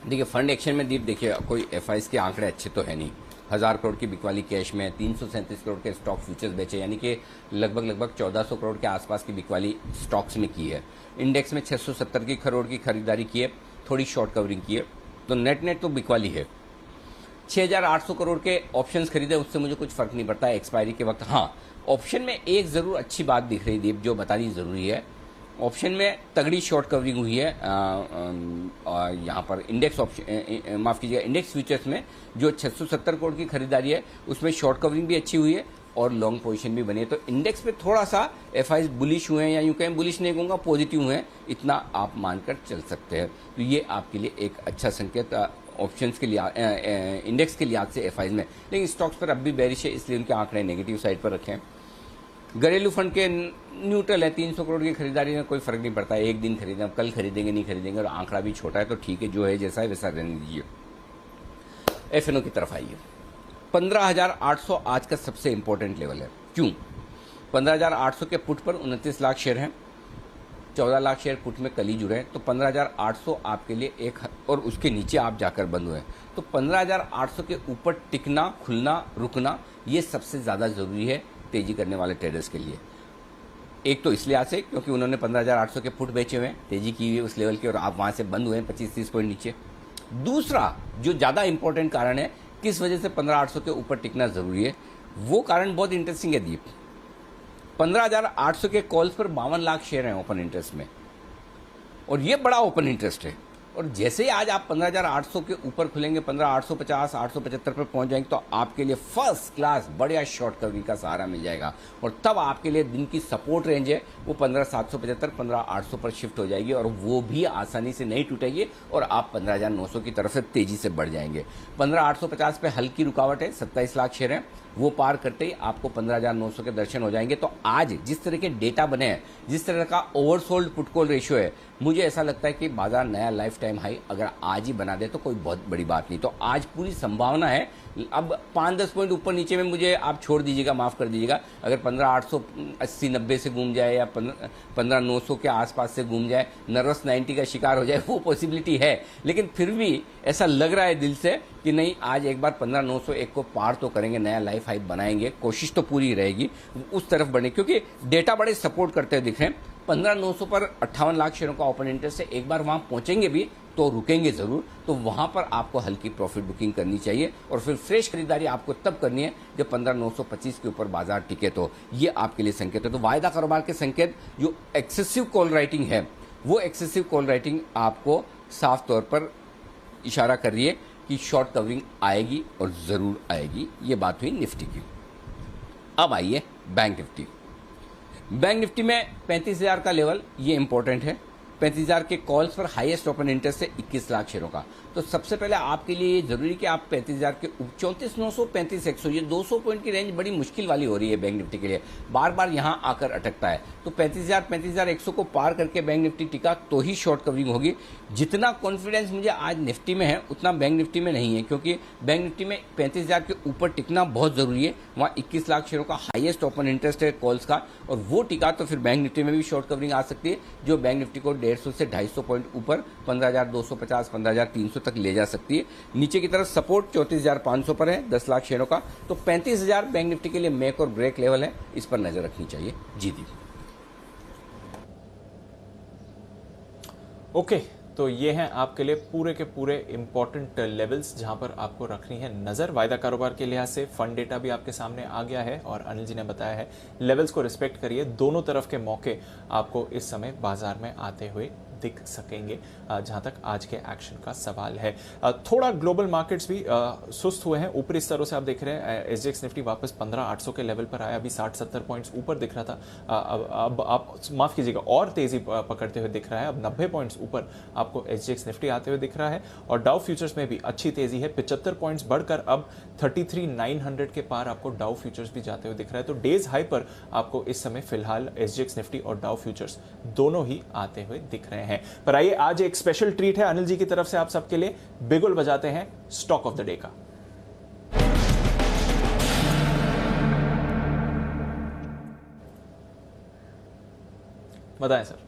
देखिए फंड एक्शन में दीप, देखिए कोई एफआईएस के आंकड़े अच्छे तो है नहीं, 1000 करोड़ की बिकवाली कैश में, 337 करोड़ के स्टॉक फ्यूचर्स बेचे, यानी कि लगभग 1400 करोड़ के आसपास की बिकवाली स्टॉक्स में की है। इंडेक्स में 670 करोड़ की खरीदारी की है, थोड़ी शॉर्ट कवरिंग की है, तो नेट तो बिकवाली है। 6800 करोड़ के ऑप्शंस खरीदे, उससे मुझे कुछ फर्क नहीं पड़ता है एक्सपायरी के वक्त। हाँ, ऑप्शन में एक जरूर अच्छी बात दिख रही दीप, जो बतानी जरूरी है। ऑप्शन में तगड़ी शॉर्ट कवरिंग हुई है। यहाँ पर इंडेक्स ऑप्शन, माफ कीजिएगा, इंडेक्स फ्यूचर्स में जो 670 करोड़ की खरीदारी है उसमें शॉर्ट कवरिंग भी अच्छी हुई है और लॉन्ग पोजीशन भी बनी है। तो इंडेक्स पे थोड़ा सा एफआईज बुलिश हुए हैं, या यूं कहें बुलिश नहीं कहूँगा, पॉजिटिव हुए हैं, इतना आप मानकर चल सकते हैं। तो ये आपके लिए एक अच्छा संकेत ऑप्शंस के लिए, इंडेक्स के लिहाज से एफआईज में। लेकिन स्टॉक्स पर अब भी बेरिश है, इसलिए उनके आंकड़े नेगेटिव साइड पर रखें। घरेलू फंड के न्यूट्रल है, 300 करोड़ की खरीदारी में कोई फर्क नहीं पड़ता है, एक दिन खरीदें, कल खरीदेंगे नहीं खरीदेंगे, और आंकड़ा भी छोटा है तो ठीक है, जो है जैसा है वैसा रहने दीजिए। एफएनओ की तरफ आइए। 15,800 आज का सबसे इंपॉर्टेंट लेवल है। क्यों? 15,800 के पुट पर 29 लाख शेयर हैं, 14 लाख शेयर पुट में कल ही जुड़े हैं, तो 15,800 आपके लिए एक, और उसके नीचे आप जाकर बंद हुए हैं, तो 15,800 के ऊपर टिकना, खुलना, रुकना, ये सबसे ज़्यादा ज़रूरी है तेजी करने वाले ट्रेडर्स के लिए। एक तो इसलिए आज से क्योंकि उन्होंने 15,800 के पुट बेचे हुए हैं, तेजी की हुई है उस लेवल की, और आप वहाँ से बंद हुए हैं 25-30 पॉइंट नीचे। दूसरा जो ज़्यादा इंपॉर्टेंट कारण है किस वजह से 15,800 के ऊपर टिकना ज़रूरी है, वो कारण बहुत इंटरेस्टिंग है दीप। 15,800 के कॉल्स पर 52 लाख शेयर हैं ओपन इंटरेस्ट में, और ये बड़ा ओपन इंटरेस्ट है। और जैसे ही आज आप 15,800 के ऊपर खुलेंगे, 15,850, 875 पर पहुंच जाएंगे, तो आपके लिए फर्स्ट क्लास बढ़िया शॉर्ट कवरिंग का सहारा मिल जाएगा, और तब आपके लिए दिन की सपोर्ट रेंज है वो 15,775, 15,800 पर शिफ्ट हो जाएगी, और वो भी आसानी से नहीं टूटेगी, और आप 15,900 की तरफ से तेजी से बढ़ जाएंगे। 15,850 पे हल्की रुकावट है, 27 लाख शेयर हैं, वो पार करते ही आपको 15,900 के दर्शन हो जाएंगे। तो आज जिस तरह के डेटा बने हैं, जिस तरह का ओवरसोल्ड पुट कॉल रेशियो है, मुझे ऐसा लगता है कि बाजार नया लाइफ टाइम हाई अगर आज ही बना दे तो कोई बहुत बड़ी बात नहीं। तो आज पूरी संभावना है। अब 5-10 पॉइंट ऊपर नीचे में मुझे आप छोड़ दीजिएगा, माफ कर दीजिएगा, अगर 15,880-90 से घूम जाए, या 15,900 के आसपास से घूम जाए, नर्वस 90 का शिकार हो जाए, वो पॉसिबिलिटी है। लेकिन फिर भी ऐसा लग रहा है दिल से कि नहीं, आज एक बार 15,901 को पार तो करेंगे, नया लाइफ हाई बनाएंगे, कोशिश तो पूरी रहेगी उस तरफ बढ़ने, क्योंकि डेटा बड़े सपोर्ट करते हुए दिख रहे हैं। 15,900 पर 58 लाख शेयरों का ओपन इंटरेस्ट है, एक बार वहां पहुंचेंगे भी तो रुकेंगे जरूर, तो वहां पर आपको हल्की प्रॉफिट बुकिंग करनी चाहिए, और फिर फ्रेश खरीदारी आपको तब करनी है जब 15,925 के ऊपर बाजार टिके। तो ये आपके लिए संकेत है। तो वायदा कारोबार के संकेत, जो एक्सेसिव कॉल राइटिंग है, वो एक्सेसिव कॉल राइटिंग आपको साफ तौर पर इशारा कर रही है कि शॉर्ट कवरिंग आएगी, और जरूर आएगी। ये बात हुई निफ्टी की। अब आइए बैंक निफ्टी। बैंक निफ्टी में 35,000 का लेवल, ये इंपॉर्टेंट है। 35,000 के कॉल्स पर हाईएस्ट ओपन इंटरेस्ट है 21 लाख शेयरों का। तो सबसे पहले आपके लिए ये जरूरी कि आप 35,000 के 34,900, 35,100, ये 200 पॉइंट की रेंज बड़ी मुश्किल वाली हो रही है बैंक निफ्टी के लिए, बार बार यहां आकर अटकता है। तो 35,000, 35,100 को पार करके बैंक निफ्टी टिका तो ही शॉर्ट कवरिंग होगी। जितना कॉन्फिडेंस मुझे आज निफ्टी में है उतना बैंक निफ्टी में नहीं है, क्योंकि बैंक निफ्टी में 35,000 के ऊपर टिकना बहुत जरूरी है। वहां 21 लाख शेयरों का हाईएस्ट ओपन इंटरेस्ट है कॉल्स का, और वो टिका तो फिर बैंक निफ्टी में भी शॉर्ट कवरिंग आ सकती है, जो बैंक निफ्टी को 150 से 250 पॉइंट ऊपर 15,250, 15,300 तक ले जा सकती है। नीचे की तरफ सपोर्ट 34,500 पर है 10 लाख शेयरों का। तो 35,000 बैंक निफ्टी के लिए मेक और ब्रेक लेवल है, इस पर नजर रखनी चाहिए। जी दी। ओके, तो ये हैं आपके लिए पूरे के पूरे इंपॉर्टेंट लेवल्स जहां पर आपको रखनी है नजर। वायदा कारोबार के लिहाज से फंड डेटा भी आपके सामने आ गया है, और अनिल जी ने बताया है लेवल्स को रिस्पेक्ट करिए। दोनों तरफ के मौके आपको इस समय बाजार में आते हुए दिख सकेंगे, जहां तक आज के एक्शन का सवाल है। थोड़ा ग्लोबल मार्केट्स भी सुस्त हुए हैं। ऊपरी स्तरों से आप देख रहे हैं एसजीएक्स निफ्टी वापस 15,800 के लेवल पर आया, अभी 60-70 पॉइंट्स ऊपर दिख रहा था। अब आप माफ कीजिएगा, और तेजी पकड़ते हुए दिख रहा है। अब 90 पॉइंट्स ऊपर आपको एसजीएक्स निफ्टी आते हुए दिख रहा है, और डाउ फ्यूचर्स में भी अच्छी तेजी है। 75 पॉइंट्स बढ़कर अब 33,900 के पार आपको डाउ फ्यूचर्स भी जाते हुए दिख रहा है। तो डेज हाई पर आपको इस समय फिलहाल एसजीएक्स निफ्टी और डाउ फ्यूचर्स दोनों ही आते हुए दिख रहे हैं। पर आइए, आज एक स्पेशल ट्रीट है अनिल जी की तरफ से आप सबके लिए। बिगुल बजाते हैं स्टॉक ऑफ द डे का। बताएं सर।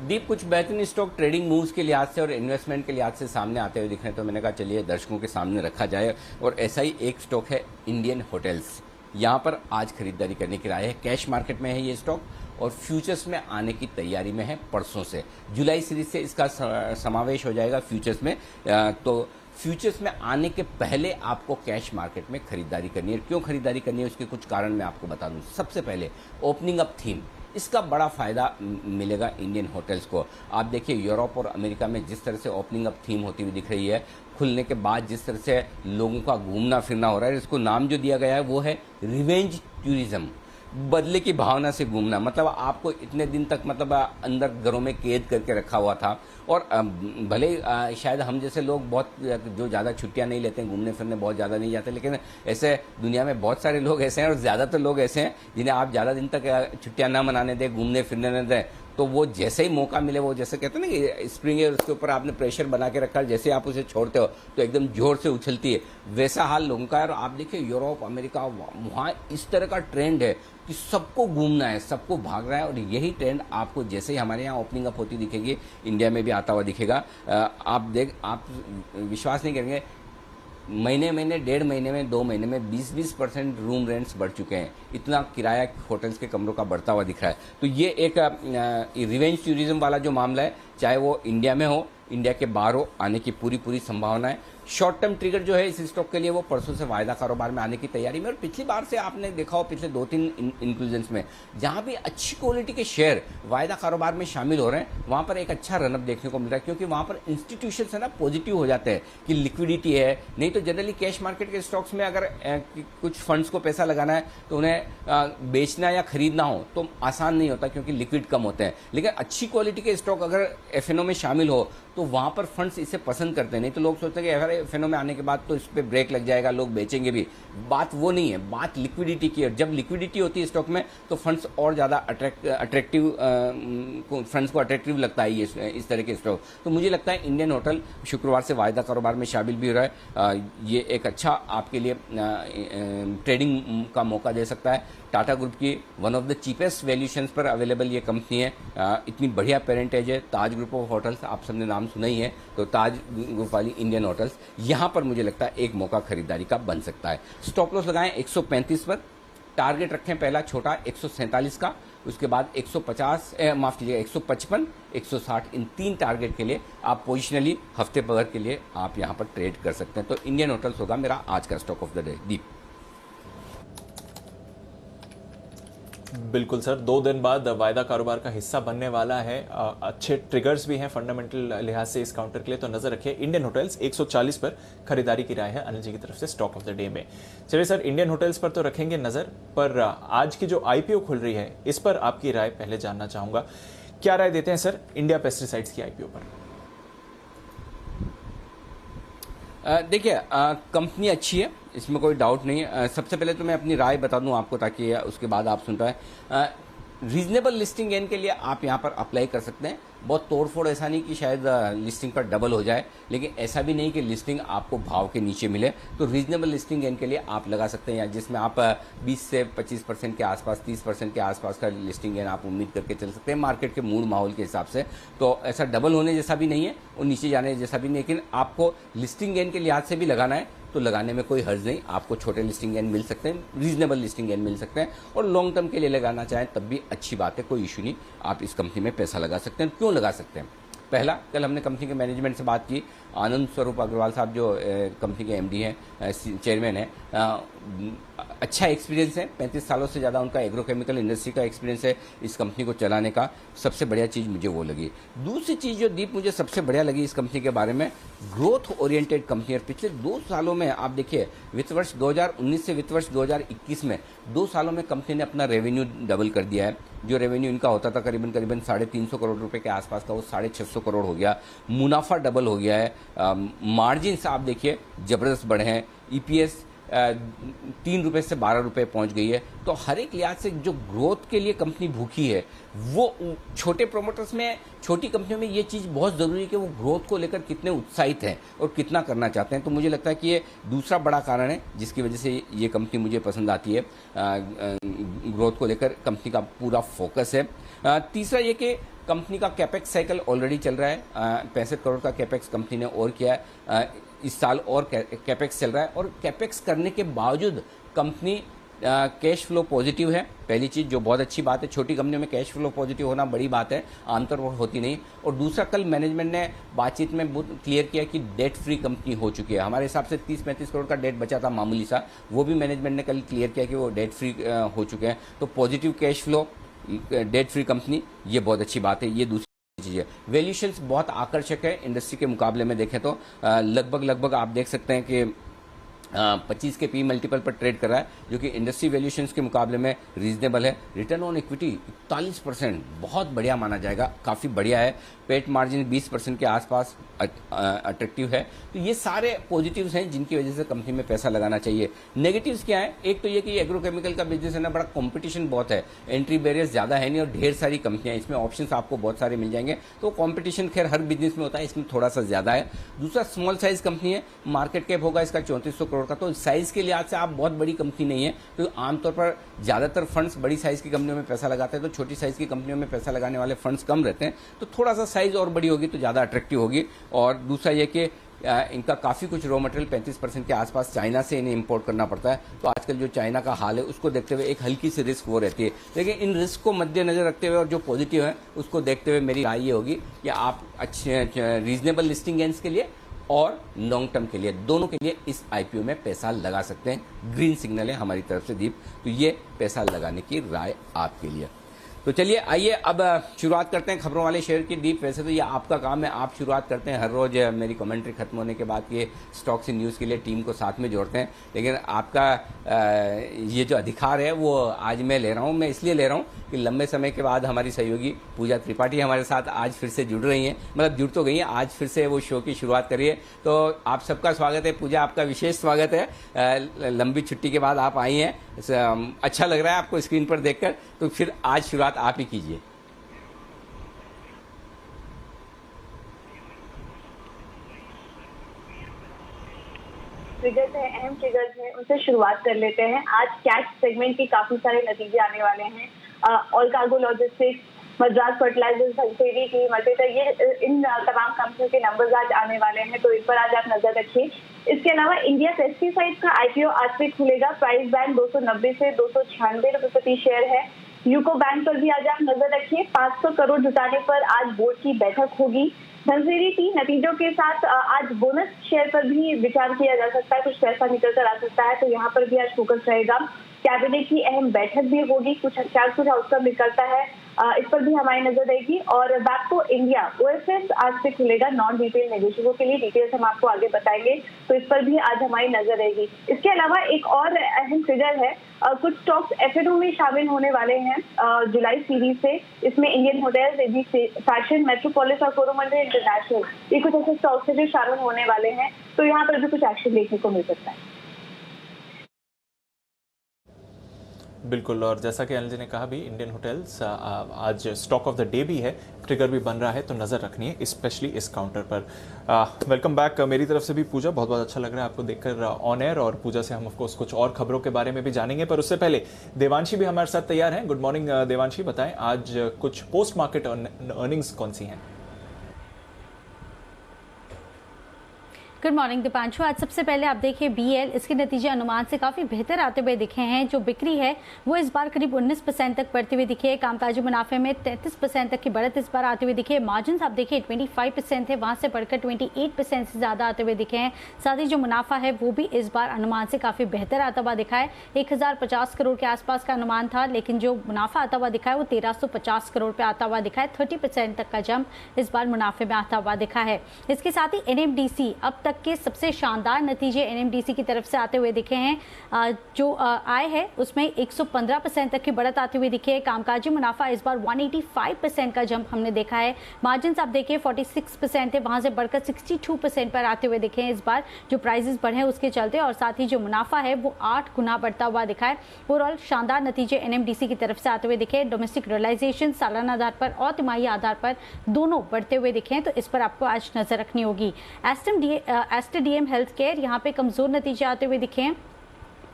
दीप, कुछ बेहतरीन स्टॉक ट्रेडिंग मूव्स के लिहाज से और इन्वेस्टमेंट के लिहाज से सामने आते हुए दिख रहे हैं, तो मैंने कहा चलिए दर्शकों के सामने रखा जाए। और ऐसा ही एक स्टॉक है इंडियन होटल्स। यहाँ पर आज खरीदारी करने की राय है। कैश मार्केट में है ये स्टॉक और फ्यूचर्स में आने की तैयारी में है परसों से। जुलाई सीरीज से इसका समावेश हो जाएगा फ्यूचर्स में। तो फ्यूचर्स में आने के पहले आपको कैश मार्केट में खरीदारी करनी है। क्यों खरीदारी करनी है उसके कुछ कारण मैं आपको बता दूं। सबसे पहले ओपनिंग अप थीम, इसका बड़ा फायदा मिलेगा इंडियन होटल्स को। आप देखिए यूरोप और अमेरिका में जिस तरह से ओपनिंग अप थीम होती हुई दिख रही है, खुलने के बाद जिस तरह से लोगों का घूमना फिरना हो रहा है, इसको नाम जो दिया गया है वो है रिवेंज टूरिज्म, बदले की भावना से घूमना। मतलब आपको इतने दिन तक मतलब अंदर घरों में कैद करके रखा हुआ था और भले शायद हम जैसे लोग बहुत जो ज़्यादा छुट्टियां नहीं लेते हैं, घूमने फिरने बहुत ज़्यादा नहीं जाते, लेकिन ऐसे दुनिया में बहुत सारे लोग ऐसे हैं और ज़्यादातर लोग ऐसे हैं जिन्हें आप ज़्यादा दिन तक छुट्टियां ना मनाने दें, घूमने फिरने न दें, तो वो जैसे ही मौका मिले, वो जैसे कहते हैं ना कि स्प्रिंग है उसके ऊपर आपने प्रेशर बना के रखा है, जैसे आप उसे छोड़ते हो तो एकदम जोर से उछलती है, वैसा हाल लोगों का है। और आप देखिए यूरोप अमेरिका वहाँ इस तरह का ट्रेंड है कि सबको घूमना है, सबको भाग रहा है। और यही ट्रेंड आपको जैसे ही हमारे यहाँ ओपनिंग अप होती दिखेगी, इंडिया में भी आता हुआ दिखेगा। आप विश्वास नहीं करेंगे, महीने डेढ़ महीने में 2 महीने में 20% रूम रेंट्स बढ़ चुके हैं। इतना किराया होटल्स के कमरों का बढ़ता हुआ दिख रहा है। तो ये एक रिवेंज टूरिज्म वाला जो मामला है, चाहे वो इंडिया में हो, इंडिया के बाहर हो, आने की पूरी संभावना है। शॉर्ट टर्म ट्रिगर जो है इस स्टॉक के लिए वो परसों से वायदा कारोबार में आने की तैयारी में। और पिछली बार से आपने देखा हो, पिछले 2-3 इंक्लूजन्स में जहां भी अच्छी क्वालिटी के शेयर वायदा कारोबार में शामिल हो रहे हैं, वहां पर एक अच्छा रनअप देखने को मिल रहा है, क्योंकि वहां पर इंस्टीट्यूशन है ना पॉजिटिव हो जाते हैं कि लिक्विडिटी है। नहीं तो जनरली कैश मार्केट के स्टॉक्स में अगर कुछ फंड्स को पैसा लगाना है तो उन्हें बेचना या खरीदना हो तो आसान नहीं होता, क्योंकि लिक्विड कम होते हैं। लेकिन अच्छी क्वालिटी के स्टॉक अगर एफएनओ में शामिल हो तो वहां पर फंड्स इसे पसंद करते हैं। नहीं तो लोग सोचते हैं कि अगर एफएनओ में आने के बाद तो इस पर ब्रेक लग जाएगा, लोग बेचेंगे भी। बात वो नहीं है, बात लिक्विडिटी की है। जब लिक्विडिटी होती है स्टॉक में तो फंड्स और ज़्यादा अट्रैक्टिव फंड्स को अट्रैक्टिव लगता है ये इस तरह के स्टॉक। तो मुझे लगता है इंडियन होटल शुक्रवार से वायदा कारोबार में शामिल भी हो रहा है। ये एक अच्छा आपके लिए ट्रेडिंग का मौका दे सकता है। टाटा ग्रुप की one of the cheapest valuations पर अवेलेबल ये कंपनी है। इतनी बढ़िया पेरेंटेज है। ताज ग्रुप ऑफ होटल्स, आप सबने नाम सुना ही है, तो ताज ग्रुप वाली इंडियन होटल्स, यहाँ पर मुझे लगता है एक मौका खरीदारी का बन सकता है। स्टॉप लॉस लगाएं 135 पर, टारगेट रखें पहला छोटा 147 का, उसके बाद 150 माफ कीजिएगा 155, 160, इन 3 टारगेट के लिए आप पोजिशनली हफ्ते भर के लिए आप यहाँ पर ट्रेड कर सकते हैं। तो इंडियन होटल्स होगा मेरा आज का स्टॉक ऑफ द डे। दीप। बिल्कुल सर, 2 दिन बाद वायदा कारोबार का हिस्सा बनने वाला है। अच्छे ट्रिगर्स भी हैं फंडामेंटल लिहाज से इस काउंटर के लिए, तो नजर रखिए। इंडियन होटल्स 140 पर खरीदारी की राय है अनिल जी की तरफ से स्टॉक ऑफ द डे में। चलिए सर, इंडियन होटल्स पर तो रखेंगे नजर, पर आज की जो आईपीओ खुल रही है इस पर आपकी राय पहले जानना चाहूंगा। क्या राय देते हैं सर इंडिया पेस्टिसाइड्स की आईपीओ पर? देखिए, कंपनी अच्छी है, इसमें कोई डाउट नहीं है। सबसे पहले तो मैं अपनी राय बता दूं आपको, ताकि उसके बाद आप सुन पाए। रीजनेबल लिस्टिंग गेन के लिए आप यहां पर अप्लाई कर सकते हैं। बहुत तोड़फोड़ ऐसा नहीं कि शायद लिस्टिंग पर डबल हो जाए, लेकिन ऐसा भी नहीं कि लिस्टिंग आपको भाव के नीचे मिले। तो रीजनेबल लिस्टिंग गेन के लिए आप लगा सकते हैं, या जिसमें आप 20 से 25% के आसपास, 30% के आसपास का लिस्टिंग गेन आप उम्मीद करके चल सकते हैं मार्केट के मूड माहौल के हिसाब से। तो ऐसा डबल होने जैसा भी नहीं है और नीचे जाने जैसा भी नहीं, लेकिन आपको लिस्टिंग गेन के लिहाज से भी लगाना है तो लगाने में कोई हर्ज नहीं। आपको छोटे लिस्टिंग गेन मिल सकते हैं, रीजनेबल लिस्टिंग गेन मिल सकते हैं, और लॉन्ग टर्म के लिए लगाना चाहें तब भी अच्छी बात है, कोई इशू नहीं। आप इस कंपनी में पैसा लगा सकते हैं। क्यों लगा सकते हैं? पहला, कल हमने कंपनी के मैनेजमेंट से बात की। आनंद स्वरूप अग्रवाल साहब जो कंपनी के एमडी हैं, चेयरमैन हैं, अच्छा एक्सपीरियंस है, 35 सालों से ज़्यादा उनका एग्रोकेमिकल इंडस्ट्री का एक्सपीरियंस है इस कंपनी को चलाने का। सबसे बढ़िया चीज़ मुझे वो लगी। दूसरी चीज़ जो दीप मुझे सबसे बढ़िया लगी इस कंपनी के बारे में, ग्रोथ ओरिएंटेड कंपनी है। पिछले 2 सालों में आप देखिए, वित्त वर्ष 2019 से वित्त वर्ष 2021 में 2 सालों में कंपनी ने अपना रेवेन्यू डबल कर दिया है। जो रेवेन्यू इनका होता था करीबन 350 करोड़ रुपए के आसपास का, वो 650 करोड़ हो गया। मुनाफा डबल हो गया है। मार्जिन्स आप देखिए जबरदस्त बढ़े हैं। ईपीएस 3 रुपए से 12 रुपए पहुंच गई है। तो हर एक लिहाज से जो ग्रोथ के लिए कंपनी भूखी है, वो छोटे प्रोमोटर्स में, छोटी कंपनियों में ये चीज़ बहुत ज़रूरी है कि वो ग्रोथ को लेकर कितने उत्साहित हैं और कितना करना चाहते हैं। तो मुझे लगता है कि ये दूसरा बड़ा कारण है जिसकी वजह से ये कंपनी मुझे पसंद आती है। ग्रोथ को लेकर कंपनी का पूरा फोकस है। तीसरा ये कि कंपनी का कैपेक्स साइकिल ऑलरेडी चल रहा है, 65 करोड़ का कैपेक्स कंपनी ने और किया है, इस साल और कैपेक्स चल रहा है, और कैपेक्स करने के बावजूद कंपनी कैश फ्लो पॉजिटिव है। पहली चीज़ जो बहुत अच्छी बात है, छोटी कंपनियों में कैश फ्लो पॉजिटिव होना बड़ी बात है, आमतौर पर होती नहीं। और दूसरा, कल मैनेजमेंट ने बातचीत में बहुत क्लियर किया कि डेट फ्री कंपनी हो चुकी है। हमारे हिसाब से 30-35 करोड़ का डेट बचा था मामूली सा, वो भी मैनेजमेंट ने कल क्लियर किया कि वो डेट फ्री हो चुके हैं। तो positive cash flow, debt free company, ये बहुत अच्छी बात है। ये दूसरी चीज़ है, वैल्यूएशंस बहुत आकर्षक है इंडस्ट्री के मुकाबले में देखें तो। लगभग आप देख सकते हैं कि 25 के पी मल्टीपल पर ट्रेड कर रहा है, जो कि इंडस्ट्री वैल्यूएशंस के मुकाबले में रीजनेबल है। रिटर्न ऑन इक्विटी 41%, बहुत बढ़िया माना जाएगा, काफ़ी बढ़िया है। पेट मार्जिन 20% के आसपास अट्रैक्टिव है। तो ये सारे पॉजिटिव्स हैं जिनकी वजह से कंपनी में पैसा लगाना चाहिए। नेगेटिव्स क्या है? एक तो ये कि एग्रोकेमिकल का बिजनेस है ना, बड़ा कंपटीशन बहुत है, एंट्री बैरियर्स ज़्यादा है नहीं, और ढेर सारी कंपनियां, इसमें ऑप्शंस आपको बहुत सारे मिल जाएंगे। तो कंपटीशन खैर हर बिजनेस में होता है, इसमें थोड़ा सा ज़्यादा है। दूसरा, स्मॉल साइज कंपनी है, मार्केट कैप होगा इसका 3400 करोड़ का, तो साइज के लिहाज से आप बहुत बड़ी कंपनी नहीं है। तो आमतौर पर ज़्यादातर फंड्स बड़ी साइज की कंपनियों में पैसा लगाते हैं, तो छोटी साइज की कंपनियों में पैसा लगाने वाले फंड्स कम रहते हैं। तो थोड़ा सा साइज और बड़ी होगी तो ज़्यादा अट्रैक्टिव होगी। और दूसरा ये कि इनका काफ़ी कुछ रॉ मटेरियल 35% के आसपास चाइना से इन्हें इंपोर्ट करना पड़ता है। तो आजकल जो चाइना का हाल है उसको देखते हुए एक हल्की सी रिस्क वो रहती है। लेकिन इन रिस्क को मद्देनजर रखते हुए और जो पॉजिटिव है उसको देखते हुए मेरी राय ये होगी कि आप अच्छे रीजनेबल लिस्टिंग गेंस के लिए और लॉन्ग टर्म के लिए, दोनों के लिए इस आईपीओ में पैसा लगा सकते हैं। ग्रीन सिग्नल है हमारी तरफ से दीप, तो ये पैसा लगाने की राय आपके लिए। तो चलिए आइए अब शुरुआत करते हैं खबरों वाले शेयर की। दीप, वैसे तो ये आपका काम है, आप शुरुआत करते हैं हर रोज मेरी कमेंट्री खत्म होने के बाद, ये स्टॉक्स इन न्यूज़ के लिए टीम को साथ में जोड़ते हैं। लेकिन आपका ये जो अधिकार है वो आज मैं ले रहा हूँ। मैं इसलिए ले रहा हूँ कि लंबे समय के बाद हमारी सहयोगी पूजा त्रिपाठी हमारे साथ आज फिर से जुड़ रही हैं, मतलब जुड़ तो गई हैं, आज फिर से वो शो की शुरुआत करिए। तो आप सबका स्वागत है। पूजा, आपका विशेष स्वागत है, लंबी छुट्टी के बाद आप आई हैं, अच्छा लग रहा है आपको स्क्रीन पर देखकर। तो फिर आज शुरुआत आप ही कीजिए। ट्रिगर्स है, अहम ट्रिगर्स है, उनसे शुरुआत कर लेते हैं। आज कैश सेगमेंट के काफी सारे नतीजे आने वाले हैं। All cargo logistics, Madras fertilisers, Dhunseri की मल्टीटर, ये इन तमाम कंपनियों के नंबर्स आज आने वाले हैं, तो इन पर आज आप नजर रखिए। इसके अलावा इंडिया पेस्टिसाइड्स का आईपीओ आज से खुलेगा। प्राइस बैंड 290 से 296 रुपए प्रति शेयर है। यूको बैंक पर भी आज आप नजर रखिए। 500 करोड़ जुटाने पर आज बोर्ड की बैठक होगी। धनसिरी की नतीजों के साथ आज बोनस शेयर पर भी विचार किया जा सकता है, कुछ पैसा निकल कर आ सकता है, तो यहाँ पर भी आज फोकस रहेगा। कैबिनेट की अहम बैठक भी होगी, कुछ आउटकम निकलता है, इस पर भी हमारी नजर रहेगी। और बैप्को इंडिया ओएफएस आज से खुलेगा नॉन रिटेल निवेशकों के लिए, डिटेल्स हम आपको आगे बताएंगे, तो इस पर भी आज हमारी नजर रहेगी। इसके अलावा एक और अहम फिगर है, कुछ स्टॉक्स एफएनओ में शामिल होने वाले हैं जुलाई सीरीज से। इसमें इंडियन होटल्स, एजी फैशन, मेट्रोपोलिस और कोरोमंडल इंटरनेशनल, ये कुछ ऐसे स्टॉक्स है जो शामिल होने वाले हैं, तो यहाँ पर भी कुछ एक्शन देखने को मिल सकता है। बिल्कुल, और जैसा कि अनिल जी ने कहा भी, इंडियन होटल्स आज स्टॉक ऑफ द डे भी है, ट्रिगर भी बन रहा है, तो नज़र रखनी है स्पेशली इस काउंटर पर। वेलकम बैक मेरी तरफ से भी पूजा, बहुत बहुत अच्छा लग रहा है आपको देखकर ऑन एयर, और पूजा से हम ऑफकोर्स कुछ और खबरों के बारे में भी जानेंगे, पर उससे पहले देवांशी भी हमारे साथ तैयार हैं। गुड मॉर्निंग देवांशी, बताएं आज कुछ पोस्ट मार्केट अर्निंग्स कौन सी हैं? Good morning Deepanshu. आज सबसे पहले आप देखिए बीएल, इसके नतीजे अनुमान से काफी बेहतर आते हुए दिखे हैं। जो बिक्री है वो इस बार करीब 19% तक बढ़ती हुई दिखी है। कामकाजी मुनाफे में 33% तक की बढ़त इस बार आती हुई दिखी है। मार्जिन आप देखिए 25% है, वहां से बढ़कर 28% से ज्यादा आते हुए दिखे हैं। साथ ही जो मुनाफा है वो भी इस बार अनुमान से काफी बेहतर आता हुआ दिखा है। 1050 करोड़ के आसपास का अनुमान था, लेकिन जो मुनाफा आता हुआ दिखा है वो 1350 करोड़ पे आता हुआ दिखा है। 30% तक का जंप इस बार मुनाफे में आता हुआ दिखा है। इसके साथ ही एनएमडीसी अब तक के सबसे शानदार नतीजे एनएमडीसी की तरफ से आते हुए दिखे हैं। जो आय है उसमें 115% तक की बढ़त आती हुई दिखी है। कामकाजी मुनाफा इस बार 185% का जंप हमने देखा है। मार्जिन आप देखिए 46% है, वहां से बढ़कर 62% पर आते हुए दिखे हैं इस बार, जो प्राइसेस बढ़े हैं उसके चलते, और साथ ही जो मुनाफा है वो 8 गुना बढ़ता हुआ दिखा है। ओवरऑल शानदार नतीजे एनएमडीसी की तरफ से आते हुए दिखे। डोमेस्टिक रियलाइजेशन सालाना आधार पर और तिमाही आधार पर दोनों बढ़ते हुए दिखे हैं, तो इस पर आपको आज नजर रखनी होगी। एस्टरडीएम हेल्थ केयर, यहाँ पे कमजोर नतीजे आते हुए दिखे हैं।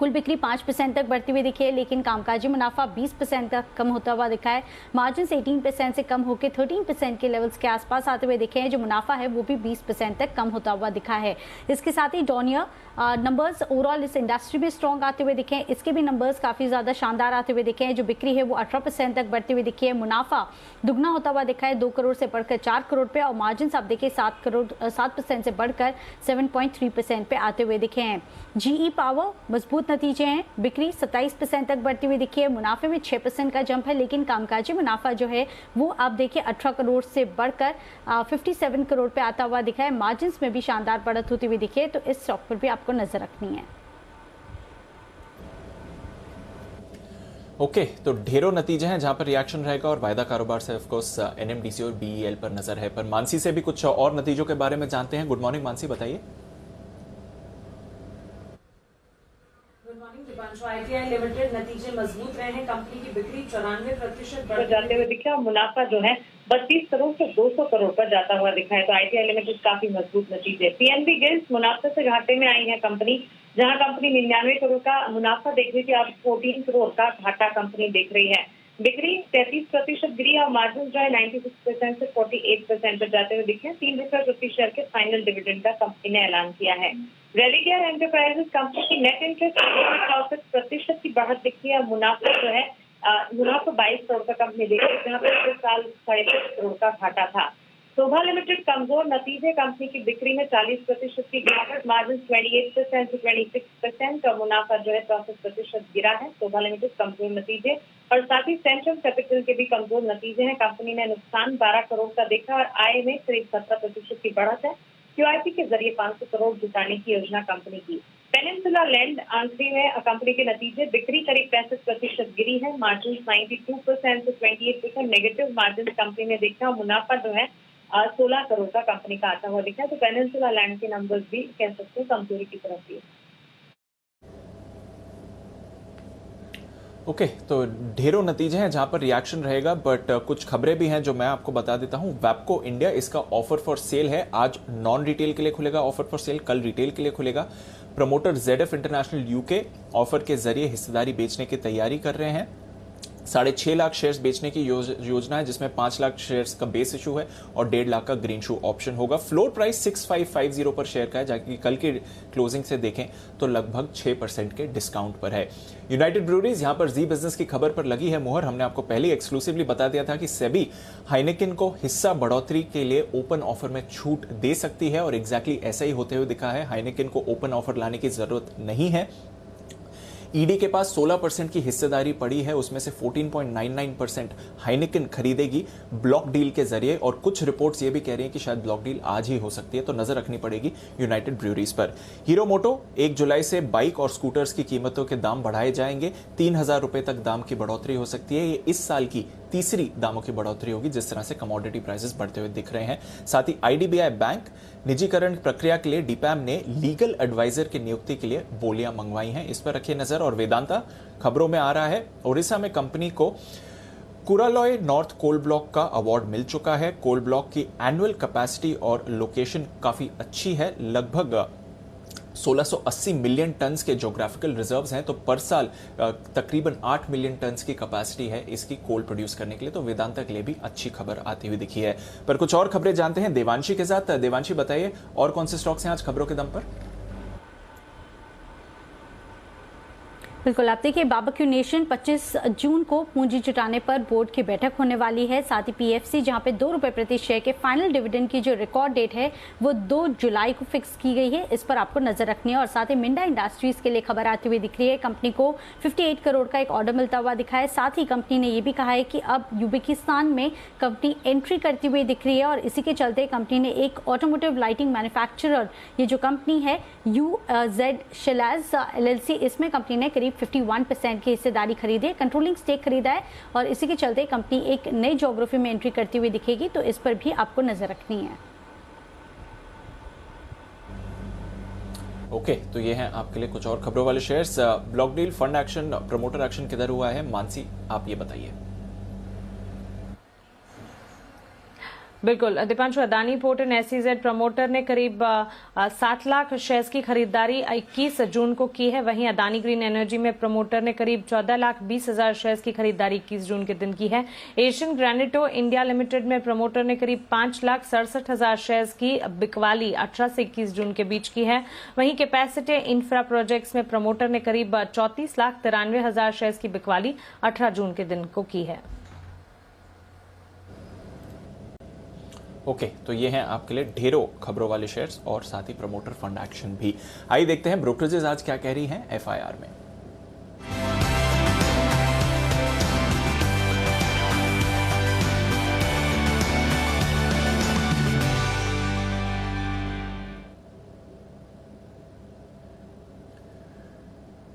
कुल बिक्री 5% तक बढ़ती हुई दिखी है, लेकिन कामकाजी मुनाफा 20% तक कम होता हुआ दिखा है। मार्जिन 18% से कम होकर 13% के लेवल्स के आसपास आते हुए दिखे हैं। जो मुनाफा है वो भी 20% तक कम होता हुआ दिखा है। इसके साथ ही डॉनियर नंबर्स ओवरऑल इस इंडस्ट्री में स्ट्रॉन्ग आते हुए दिखे हैं। इसके भी नंबर्स काफी ज्यादा शानदार आते हुए दिखे हैं। जो बिक्री है वो 18% तक बढ़ती हुई दिखी है। मुनाफा दुगना होता हुआ दिखा है, 2 करोड़ से बढ़कर 4 करोड़ पे, और मार्जिन आप देखिए 7% से बढ़कर 7.3% पे आते हुए दिखे हैं। जीई पावर मजबूत नतीजे हैं, बिक्री 27% तक बढ़ती हुई दिखी है। मुनाफे में 6% का जंप है, लेकिन कामकाजी मुनाफा जो है वो आप देखिए 18 करोड़ से बढ़कर 57 करोड़ पे आता हुआ दिखा है। मार्जिन में भी शानदार बढ़त होती हुई दिखी है, तो इस स्टॉक पर भी आपको नजर रखनी है। ओके, तो ढेरों नतीजे हैं जहां पर रिएक्शन रहेगा, और वायदा कारोबार से ऑफ कोर्स एनएमडीसी और बीईएल पर नजर है। पर मानसी से भी कुछ और नतीजों के बारे में जानते हैं। गुड मॉर्निंग मानसी, बताइए। आईटीआई लिमिटेड नतीजे मजबूत रहे हैं। कंपनी की बिक्री 94% पर जाते हुए दिखा, मुनाफा जो है 32 करोड़ से 200 करोड़ पर जाता हुआ दिखा है। तो आईटीआई लिमिटेड काफी मजबूत नतीजे। पीएनबी गिल्ड्स मुनाफे से घाटे में आई है कंपनी, जहां कंपनी 99 करोड़ का मुनाफा देख रही थी, अब 14 करोड़ का घाटा कंपनी देख रही है। बिक्री 33% गिरी और मार्जिन जो है 96% से 48% पर जाते हुए दिखे। 3 रुपये प्रति शेयर के फाइनल डिविडेंड का कंपनी ने ऐलान किया है। रेलिगेयर एंटरप्राइजेस कंपनी की नेट इंटरेस्ट प्रॉफिट प्रतिशत की बढ़त दिखी है। मुनाफा जो है मुनाफा 22 करोड़ का कंपनी देखी, जहाँ पर पिछले साल 6.5 करोड़ का घाटा था। शोभा लिमिटेड कमजोर नतीजे, कंपनी की बिक्री में 40% की गिरावट, मार्जिन 28% से 26% और मुनाफा जो है 64% गिरा है। शोभा लिमिटेड कमजोर नतीजे, और साथ ही सेंट्रल कैपिटल के भी कमजोर नतीजे हैं। कंपनी ने नुकसान 12 करोड़ का देखा और आय में करीब 17% की बढ़त है। क्यूआईपी के जरिए 500 करोड़ जुटाने की योजना कंपनी की। पेनिनसुला लैंड आंसरी में कंपनी के नतीजे, बिक्री करीब 65% गिरी है, मार्जिन 92% से 28% नेगेटिव मार्जिन कंपनी ने देखा। मुनाफा जो है 16 करोड़ का कंपनी का आता हुआ दिखा है। तो पेनिनसुला लैंड के नंबर्स भी कह सकते हैं कमजोरी की तरफ भी। ओके, तो ढेरों नतीजे हैं जहां पर रिएक्शन रहेगा, बट कुछ खबरें भी हैं जो मैं आपको बता देता हूं। वैपको इंडिया, इसका ऑफर फॉर सेल है। आज नॉन रिटेल के लिए खुलेगा ऑफर फॉर सेल, कल रिटेल के लिए खुलेगा। Promoter ZF international UK offer के जरिए हिस्सेदारी बेचने की तैयारी कर रहे हैं। 6.5 लाख शेयर्स बेचने की योजना है, जिसमें 5 लाख शेयर्स का बेस इशू है और 1.5 लाख का ग्रीन शू ऑप्शन होगा। फ्लोर प्राइस 6550 पर शेयर का है, जबकि कल की क्लोजिंग से देखें तो लगभग 6% के डिस्काउंट पर है। यूनाइटेड ब्रूअरीज, यहां पर जी बिजनेस की खबर पर लगी है मुहर। हमने आपको पहले ही एक्सक्लूसिवली बता दिया था कि सेबी हाइनेकेन को हिस्सा बढ़ोतरी के लिए ओपन ऑफर में छूट दे सकती है, और एग्जैक्टली ऐसा ही होते हुए दिखा है। हाइनेकेन को ओपन ऑफर लाने की जरूरत नहीं है। ईडी के पास 16% की हिस्सेदारी पड़ी है, उसमें से 14.99% हाइनेकेन खरीदेगी ब्लॉक डील के जरिए, और कुछ रिपोर्ट्स ये भी कह रही हैं कि शायद ब्लॉक डील आज ही हो सकती है। तो नजर रखनी पड़ेगी यूनाइटेड ब्रूअरीज पर। हीरो मोटो, 1 जुलाई से बाइक और स्कूटर्स की कीमतों के दाम बढ़ाए जाएंगे। 3000 रुपए तक दाम की बढ़ोतरी हो सकती है। ये इस साल की तीसरी दामों की बढ़ोतरी होगी, जिस तरह से कमोडिटी प्राइसेस बढ़ते हुए दिख रहे हैं। साथ ही आईडीबीआई बैंक निजीकरण प्रक्रिया के लिए डीपैम ने लीगल एडवाइजर की नियुक्ति के लिए बोलियां मंगवाई हैं, इस पर रखिए नजर। और वेदांता, खबरों में आ रहा है ओडिशा में कंपनी को कुरालॉय नॉर्थ कोल ब्लॉक का अवार्ड मिल चुका है। कोल ब्लॉक की एनुअल कैपेसिटी और लोकेशन काफी अच्छी है, लगभग 1680 मिलियन टन्स के ज्योग्राफिकल रिजर्व्स हैं, तो पर साल तकरीबन 8 मिलियन टन्स की कैपेसिटी है इसकी कोल प्रोड्यूस करने के लिए। तो वेदांता के लिए भी अच्छी खबर आती हुई दिखी है। पर कुछ और खबरें जानते हैं देवांशी के साथ। देवांशी, बताइए और कौन से स्टॉक्स हैं आज खबरों के दम पर? बिल्कुल, आप देखिए बारबेक्यू नेशन 25 जून को पूंजी जुटाने पर बोर्ड की बैठक होने वाली है। साथ ही पीएफसी, जहां पे 2 रुपए प्रति शेयर के फाइनल डिविडेंड की जो रिकॉर्ड डेट है वो 2 जुलाई को फिक्स की गई है, इस पर आपको नजर रखनी है। और साथ ही मिंडा इंडस्ट्रीज के लिए खबर आती हुई दिख रही है। कंपनी को 58 करोड़ का एक ऑर्डर मिलता हुआ दिखा है। साथ ही कंपनी ने ये भी कहा है कि अब यूज़बेकिस्तान में कंपनी एंट्री करती हुई दिख रही है, और इसी के चलते कंपनी ने एक ऑटोमोटिव लाइटिंग मैन्युफैक्चरर, ये जो कंपनी है UZ शिलाज LLC, इसमें कंपनी ने करीब 51% की हिस्सेदारी खरीदी है, कंट्रोलिंग स्टेक खरीदा है, और इसी के चलते कंपनी एक नई ज्योग्राफी में एंट्री करती हुई दिखेगी। तो इस पर भी आपको नजर रखनी है। ओके, तो ये हैं आपके लिए कुछ और खबरों वाले shares. Block deal, fund action, promoter action किधर हुआ है? मानसी, आप ये बताइए। बिल्कुल Deepanshu, Adani port and SEZ promoter ने करीब 7 लाख शेयर्स की खरीदारी 21 जून को की है। वहीं अदानी ग्रीन एनर्जी में प्रमोटर ने करीब 14,20,000 शेयर्स की खरीदारी 21 जून के दिन की है। एशियन ग्रेनिटो इंडिया लिमिटेड में प्रमोटर ने करीब 5,67,000 शेयर्स की बिकवाली 18 से 21 जून के बीच की है। वहीं कैपेसिटी इंफ्रा प्रोजेक्ट्स में प्रमोटर ने करीब 34,93,000 शेयर्स की बिकवाली 18 जून के दिन को की है। ओके, तो ये हैं आपके लिए ढेरों खबरों वाले शेयर्स और साथ ही प्रमोटर फंड एक्शन भी। आइए देखते हैं ब्रोकरेजेस आज क्या कह रही हैं एफआईआर में।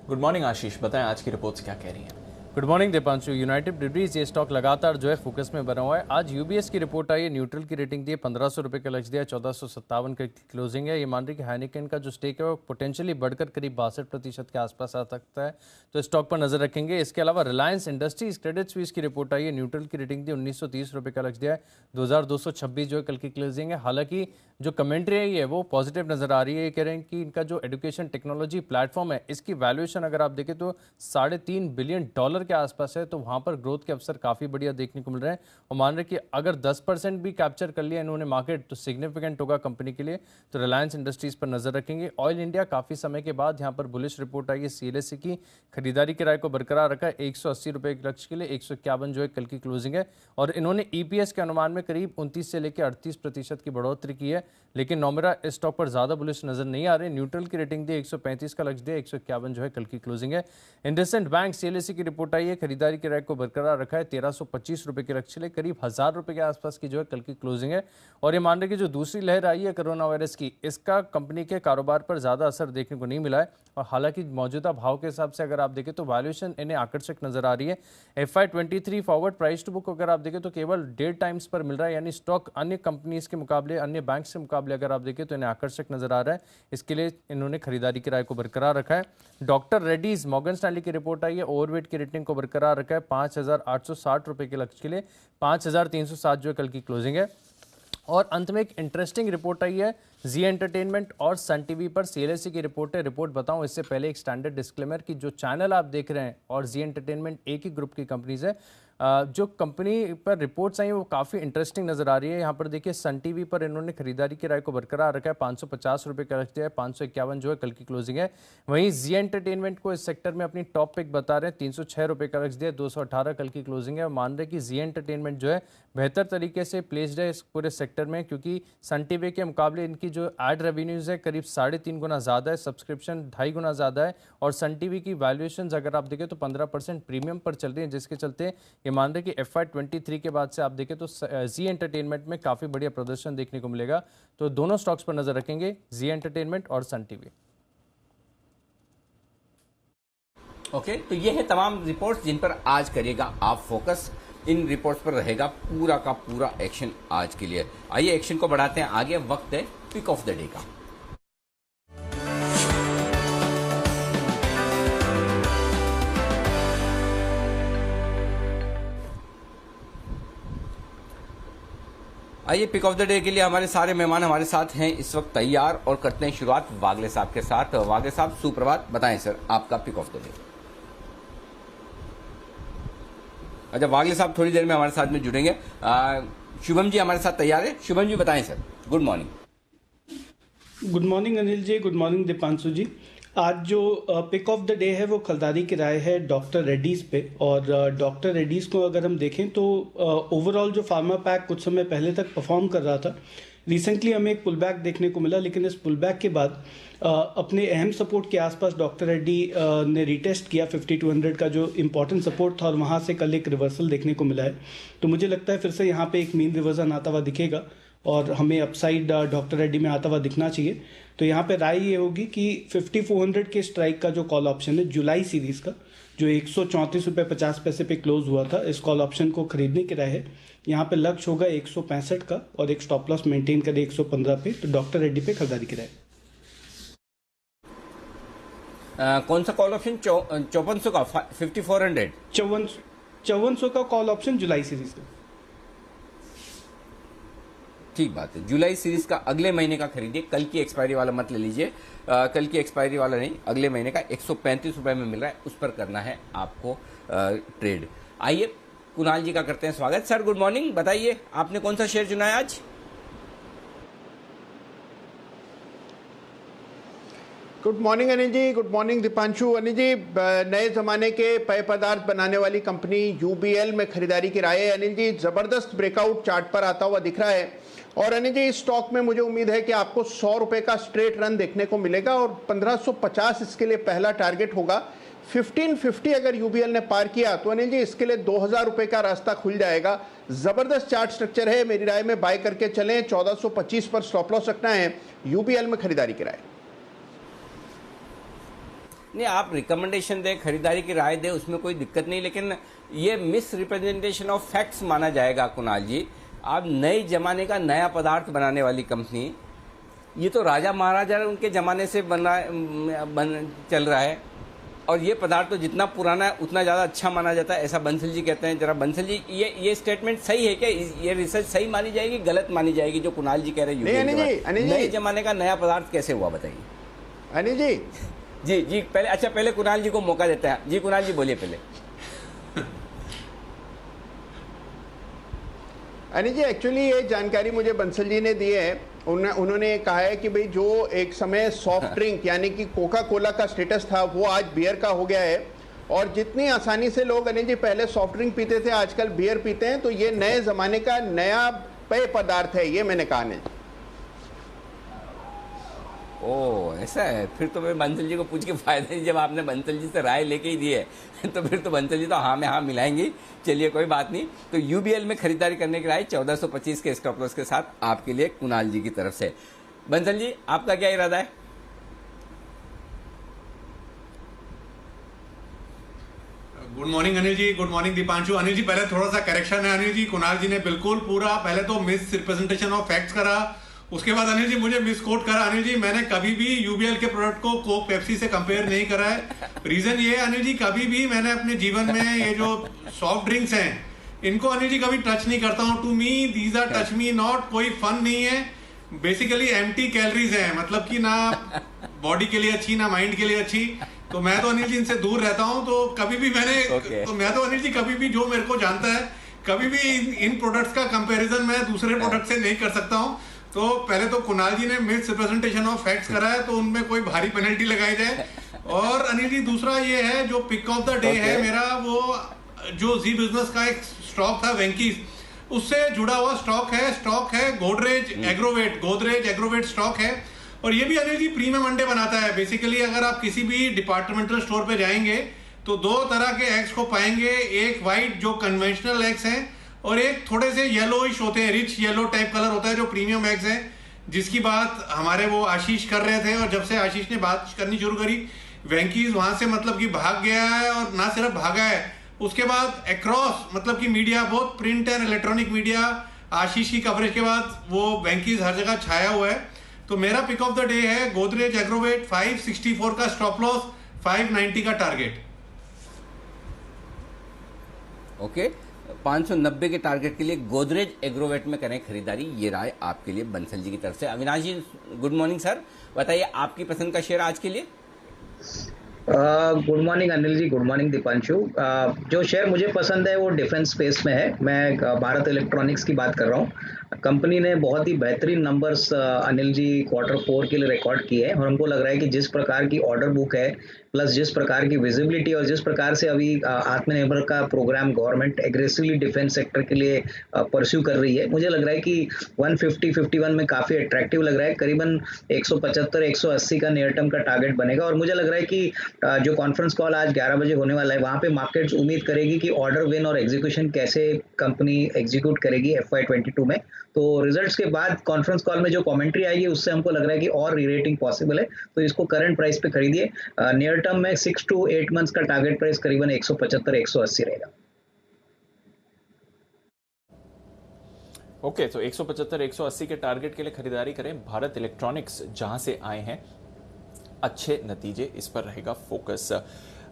गुड मॉर्निंग आशीष, बताएं आज की रिपोर्ट्स क्या कह रही हैं। Good morning Deepanshu. यूनाइटेड ब्रिवरीज ये स्टॉक लगातार जो है फोकस में बना हुआ है। आज यूबीएस की रिपोर्ट आई है, न्यूट्रल की रेटिंग दी है, 1500 रुपये का लक्ष्य दिया, 1457 की क्लोजिंग है। ये मान रही कि हाइनिकन का जो स्टेक है वो पोटेंशियली बढ़कर करीब 62% के आसपास आ सकता है, तो स्टॉक पर नजर रखेंगे। इसके अलावा रिलायंस इंडस्ट्रीज क्रेडिट स्विस की रिपोर्ट आई है, न्यूट्रल की रेटिंग दी, 1930 रुपये का लक्ष्य दिया है, 2226 जो है कल की क्लोजिंग है। हालांकि जो कमेंट्री आई है वो पॉजिटिव नजर आ रही है। ये कह रहे हैं कि इनका जो एजुकेशन टेक्नोलॉजी प्लेटफॉर्म है इसकी वैल्यूएशन अगर आप देखें तो $3.5 बिलियन के आसपास है, तो वहां पर ग्रोथ के अवसर काफी बढ़िया देखने को मिल रहे हैं। और मान रहे कि अगर 10% भी कैप्चर कर लिया इन्होंने मार्केट तो सिग्निफिकेंट होगा कंपनी के लिए, तो रिलायंस इंडस्ट्रीज पर नजर रखेंगे। ऑयल इंडिया काफी समय के बाद यहाँ पर बुलिश रिपोर्ट आई है, सीएलएससी की खरीदारी किराए को बरकरार रखा है 180 रुपए के लक्ष्य के लिए, 151 जो है कल की क्लोजिंग है। और इन्होंने ईपीएस के अनुमान में करीब 29 से लेकर 38% की बढ़ोतरी की है, लेकिन नोमेरा इस स्टॉक पर ज्यादा बुलिश नजर नहीं आ रहे। न्यूट्रल की रेटिंग दी, 135 का लक्ष्य दिया, 151 जो है कल की क्लोजिंग है। इंडसइंड बैंक सीएलएससी की रिपोर्ट आई है, खरीदारी किराए को बरकरार रखा है, 1325 रुपए के लक्ष्य ले, करीब 1000 रुपए के आसपास की जो है कल की क्लोजिंग है। और ये मान रहे कि जो दूसरी लहर आई है कोरोना वायरस की, इसका कंपनी के कारोबार पर ज्यादा असर देखने को नहीं मिला है। और हालांकि मौजूदा भाव के हिसाब से अगर आप देखें तो वैल्यूएशन इन्हें आकर्षक नजर आ रही है। FY23 forward price to book अगर आप देखें तो केवल 1.5 टाइम्स पर मिल रहा है, यानी स्टॉक अन्य कंपनीज के मुकाबले, अन्य बैंक के मुकाबले अगर आप देखें तो इन्हें आकर्षक नजर आ रहा है। इसके लिए इन्होंने खरीदारी किराए को बरकरार रखा है। डॉक्टर रेड्डीज मॉर्गन स्टैनली की रिपोर्ट आई है, ओवरवेट की रेटिंग को बरकरार रखा है, 5,860 रुपए के लक्ष्य के लिए, 5,307 जो है कल की क्लोजिंग है। और अंत में एक इंटरेस्टिंग रिपोर्ट आई है जी एंटरटेनमेंट और सन टीवी पर, सीएलएससी की रिपोर्ट है। रिपोर्ट बताऊं इससे पहले एक स्टैंडर्ड डिस्क्लेमर कि जो चैनल आप देख रहे हैं और जी एंटरटेनमेंट एक ही ग्रुप की कंपनीज है। जो कंपनी पर रिपोर्ट्स आई वो काफ़ी इंटरेस्टिंग नजर आ रही है। यहाँ पर देखिए सन टीवी पर इन्होंने खरीदारी की राय को बरकरार रखा है, 550 रुपये का रखते हैं, 551 जो है कल की क्लोजिंग है। वहीं जी एंटरटेनमेंट को इस सेक्टर में अपनी टॉप पिक बता रहे हैं, 306 रुपये का रख दिया, 218 कल की क्लोजिंग है। मान रहे कि जी एंटरटेनमेंट जो है बेहतर तरीके से प्लेस्ड है इस पूरे सेक्टर में, क्योंकि सन टीवी के मुकाबले इनकी जो एड रेवेन्यूज है करीब 3.5 गुना ज़्यादा है, सब्सक्रिप्शन 2.5 गुना ज़्यादा है। और सन टीवी की वैल्यूएशन अगर आप देखें तो 15% प्रीमियम पर चल रही है, जिसके चलते ये मान रहे कि FY23 के बाद से आप देखें तो जी एंटरटेनमेंट में काफ़ी बढ़िया प्रदर्शन देखने को मिलेगा। तो दोनों स्टॉक्स पर नजर रखेंगे, जी एंटरटेनमेंट और सन टीवी। ओके, तो ये है तमाम रिपोर्ट्स जिन पर आज करिएगा आप फोकस। इन रिपोर्ट्स पर रहेगा पूरा का पूरा एक्शन आज के लिए। आइए एक्शन को बढ़ाते हैं आगे, वक्त है पिक ऑफ द डे का। आइए पिक ऑफ द डे के लिए हमारे सारे मेहमान हमारे साथ हैं इस वक्त तैयार, और करते हैं शुरुआत वागले साहब के साथ। वागले साहब सुप्रभात, बताएं सर आपका पिक ऑफ द डे। अच्छा, वागले साहब थोड़ी देर में हमारे साथ में जुड़ेंगे। शुभम जी हमारे साथ तैयार है। शुभम जी बताएं sir. Good morning. Good morning Anil ji, good morning Deepanshu ji. आज जो पिक ऑफ द डे है वो खरीदारी की राय है डॉक्टर रेड्डीज पे। और डॉक्टर रेड्डीज को अगर हम देखें तो ओवरऑल जो फार्मा पैक कुछ समय पहले तक परफॉर्म कर रहा था, रिसेंटली हमें एक पुल बैक देखने को मिला, लेकिन इस पुल बैक के बाद अपने अहम सपोर्ट के आसपास डॉक्टर रेड्डी ने रिटेस्ट किया 5200 का जो इंपॉर्टेंट सपोर्ट था, और वहाँ से कल एक रिवर्सल देखने को मिला है। तो मुझे लगता है फिर से यहाँ पे एक मीन रिवर्जन आता हुआ दिखेगा और हमें अपसाइड डॉक्टर रेड्डी में आता हुआ दिखना चाहिए। तो यहाँ पे राय ये होगी कि 5400 के स्ट्राइक का जो कॉल ऑप्शन है जुलाई सीरीज का, जो 134 रुपये 50 पैसे पे क्लोज हुआ था, इस कॉल ऑप्शन को खरीदने की राय है। यहाँ पे लक्ष्य होगा 165 का और एक स्टॉप लॉस मेंटेन करे 115 पे। तो डॉक्टर रेड्डी पे खरीदारी की राय। कौन सा कॉल ऑप्शन? 5400 का 5400 5400 का कॉल ऑप्शन जुलाई सीरीज का। ठीक बात है। जुलाई सीरीज का अगले महीने का खरीदिए, कल की एक्सपायरी वाला मत ले लीजिए। कल की एक्सपायरी वाला नहीं, अगले महीने का 135 रुपए में मिल रहा है, उस पर करना है आपको ट्रेड। आइए कुणाल जी का करते हैं स्वागत। सर गुड मॉर्निंग, बताइए आपने कौन सा शेयर चुना है आज? Good morning Anil ji, good morning Deepanshu. Anil ji, नए जमाने के पेय पदार्थ बनाने वाली कंपनी यूबीएल में खरीदारी की राय है। अनिल जी, जबरदस्त ब्रेकआउट चार्ट पर आता हुआ दिख रहा है और अनिल जी इस स्टॉक में मुझे उम्मीद है कि आपको 100 रुपए का स्ट्रेट रन देखने को मिलेगा और 1550 इसके लिए पहला टारगेट होगा। 1550 अगर यूबीएल ने पार किया तो अनिल जी इसके लिए 2000 रुपए का रास्ता खुल जाएगा। जबरदस्त चार्ट स्ट्रक्चर है, मेरी राय में बाय करके चलें। 1425 पर स्टॉप लॉस रखना है, यूबीएल में खरीदारी की राय। नहीं, आप रिकमेंडेशन दे, खरीदारी की राय दे, उसमें कोई दिक्कत नहीं, लेकिन ये मिस रिप्रेजेंटेशन ऑफ फैक्ट्स माना जाएगा कुणाल जी। आप नए जमाने का नया पदार्थ बनाने वाली कंपनी, ये तो राजा महाराजा उनके जमाने से चल रहा है और ये पदार्थ तो जितना पुराना है उतना ज़्यादा अच्छा माना जाता है, ऐसा बंसल जी कहते हैं। जरा बंसल जी, ये स्टेटमेंट सही है क्या? ये रिसर्च सही मानी जाएगी, गलत मानी जाएगी जो कुणाल जी कह रहे हैं? नए जमाने का नया पदार्थ कैसे हुआ बताइए। अनिल जी जी पहले कुणाल जी को मौका देता है। जी कुणाल जी बोलिए पहले। अनिल जी, एक्चुअली ये जानकारी मुझे बंसल जी ने दी है। उन्होंने कहा है कि भाई जो एक समय सॉफ्ट ड्रिंक यानी कि कोका कोला का स्टेटस था वो आज बियर का हो गया है और जितनी आसानी से लोग अनिल जी पहले सॉफ्ट ड्रिंक पीते थे आजकल बियर पीते हैं, तो ये नए जमाने का नया पेय पदार्थ है, ये मैंने कहा नहीं। ओह ऐसा है, फिर तो मैं बंसल जी को पूछ के फायदा नहीं, जब आपने बंसल जी से राय लेके ही दी है तो फिर तो बंसल जी तो हाँ में हाँ मिलाएंगी। चलिए कोई बात नहीं। तो यूबीएल में खरीदारी करने की राय 1425 के स्टॉप लॉस के साथ आपके लिए कुणाल जी की तरफ से। बंसल जी आपका क्या इरादा है? Good morning Anil ji, good morning Deepanshu. Anil ji पहले थोड़ा सा करेक्शन है अनिल जी, कुणाल जी ने बिल्कुल पूरा पहले तो मिस रिप्रेजेंटेशन ऑफ फैक्ट्स करा, उसके बाद अनिल जी मुझे मिसकोट करा। अनिल जी मैंने कभी भी यूबीएल के प्रोडक्ट को कोक पेप्सी से कंपेयर नहीं करा है। रीजन ये अनिल जी, कभी भी मैंने अपने जीवन में ये जो सॉफ्ट ड्रिंक्स हैं इनको अनिल जी कभी टच नहीं करता हूँ। To me these are touch me not, कोई फन नहीं है, बेसिकली एम्प्टी कैलोरीज है, मतलब कि ना बॉडी के लिए अच्छी ना माइंड के लिए अच्छी। तो मैं तो अनिल जी इनसे दूर रहता हूँ। तो कभी भी मैंने तो मैं तो अनिल जी कभी भी जो मेरे को जानता है कभी भी इन प्रोडक्ट्स का कंपैरिजन मैं दूसरे प्रोडक्ट से नहीं कर सकता हूँ। तो पहले तो कुणाल जी ने मिस रिप्रेजेंटेशन ऑफ फैक्ट्स करा है, तो उनमें कोई भारी पेनल्टी लगाई जाए। और अनिल जी दूसरा ये है जो पिक ऑफ द डे है मेरा, वो जो जी बिजनेस का एक स्टॉक था वेंकीज, उससे जुड़ा हुआ स्टॉक है गोदरेज एग्रोवेट स्टॉक है। और ये भी अनिल जी प्रीमियम अंडे बनाता है। बेसिकली अगर आप किसी भी डिपार्टमेंटल स्टोर पे जाएंगे तो दो तरह के एग्स को पाएंगे, एक व्हाइट जो कन्वेंशनल एग्स हैं और एक थोड़े से येलोइश होते हैं, रिच येलो टाइप कलर होता है जो प्रीमियम एग्स हैं, जिसकी बात हमारे वो आशीष कर रहे थे। और जब से आशीष ने बात करनी शुरू करी वेंकीज वहां से मतलब कि भाग गया है, और ना सिर्फ भागा है, उसके बाद अक्रॉस मतलब कि मीडिया, बहुत प्रिंट एंड इलेक्ट्रॉनिक मीडिया, आशीष की कवरेज के बाद वो वेंकीज हर जगह छाया हुआ है। तो मेरा पिक ऑफ द डे है गोदरेज एग्रोवेट, 564 का स्टॉप लॉस, 590 का टारगेट। ओके 590 के टारगेट के लिए गोदरेज एग्रोवेट में करें खरीदारी, ये राय आपके लिए बंसल जी की तरफ से। अविनाश जी गुड मॉर्निंग सर, बताइए आपकी पसंद का शेयर आज के लिए। Good morning Anil ji, good morning Deepanshu. जो शेयर मुझे पसंद है वो डिफेंस स्पेस में है। मैं भारत इलेक्ट्रॉनिक्स की बात कर रहा हूँ। कंपनी ने बहुत ही बेहतरीन नंबर्स अनिल जी Q4 के लिए रिकॉर्ड किए हैं और हमको लग रहा है कि जिस प्रकार की ऑर्डर बुक है, प्लस जिस प्रकार की विजिबिलिटी और जिस प्रकार से अभी आत्मनिर्भर का programme government aggressively defence sector के लिए परस्यू कर रही है, मुझे लग रहा है कि 150-51 में काफ़ी अट्रैक्टिव लग रहा है। करीबन 175-180 का नियर टर्म का टारगेट बनेगा। और मुझे लग रहा है कि जो कॉन्फ्रेंस कॉल आज 11 बजे होने वाला है, वहाँ पे मार्केट्स उम्मीद करेगी कि ऑर्डर विन और एग्जीक्यूशन कैसे कंपनी एग्जीक्यूट करेगी FY22 में। तो रिजल्ट्स के बाद कॉन्फ्रेंस कॉल में जो कमेंट्री आएगी उससे हमको लग रहा है कि और री-रेटिंग पॉसिबल है। तो इसको करंट प्राइस पे खरीदिए। नियर टर्म में 6 to 8 मंथ्स का टारगेट प्राइस करीबन 175-180 रहेगा। ओके, तो 175-180 के टारगेट के लिए खरीदारी करें। भारत इलेक्ट्रॉनिक्स जहां से आए हैं, अच्छे नतीजे, इस पर रहेगा फोकस।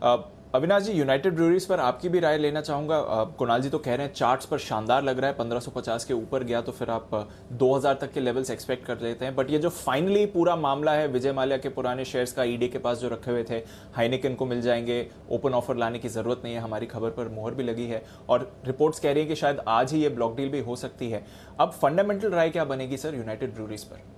अविनाश जी, यूनाइटेड ब्रूअरीज पर आपकी भी राय लेना चाहूंगा। कुणाल जी तो कह रहे हैं चार्ट्स पर शानदार लग रहा है, 1550 के ऊपर गया तो फिर आप 2000 तक के लेवल्स एक्सपेक्ट कर लेते हैं, बट ये जो फाइनली पूरा मामला है, विजय माल्या के पुराने शेयर्स का ईडी के पास जो रखे हुए थे, हाइनेकेन को मिल जाएंगे, ओपन ऑफर लाने की जरूरत नहीं है, हमारी खबर पर मोहर भी लगी है और रिपोर्ट्स कह रही है कि शायद आज ही ये ब्लॉक डील भी हो सकती है। अब फंडामेंटल राय क्या बनेगी सर यूनाइटेड ब्रूअरीज पर?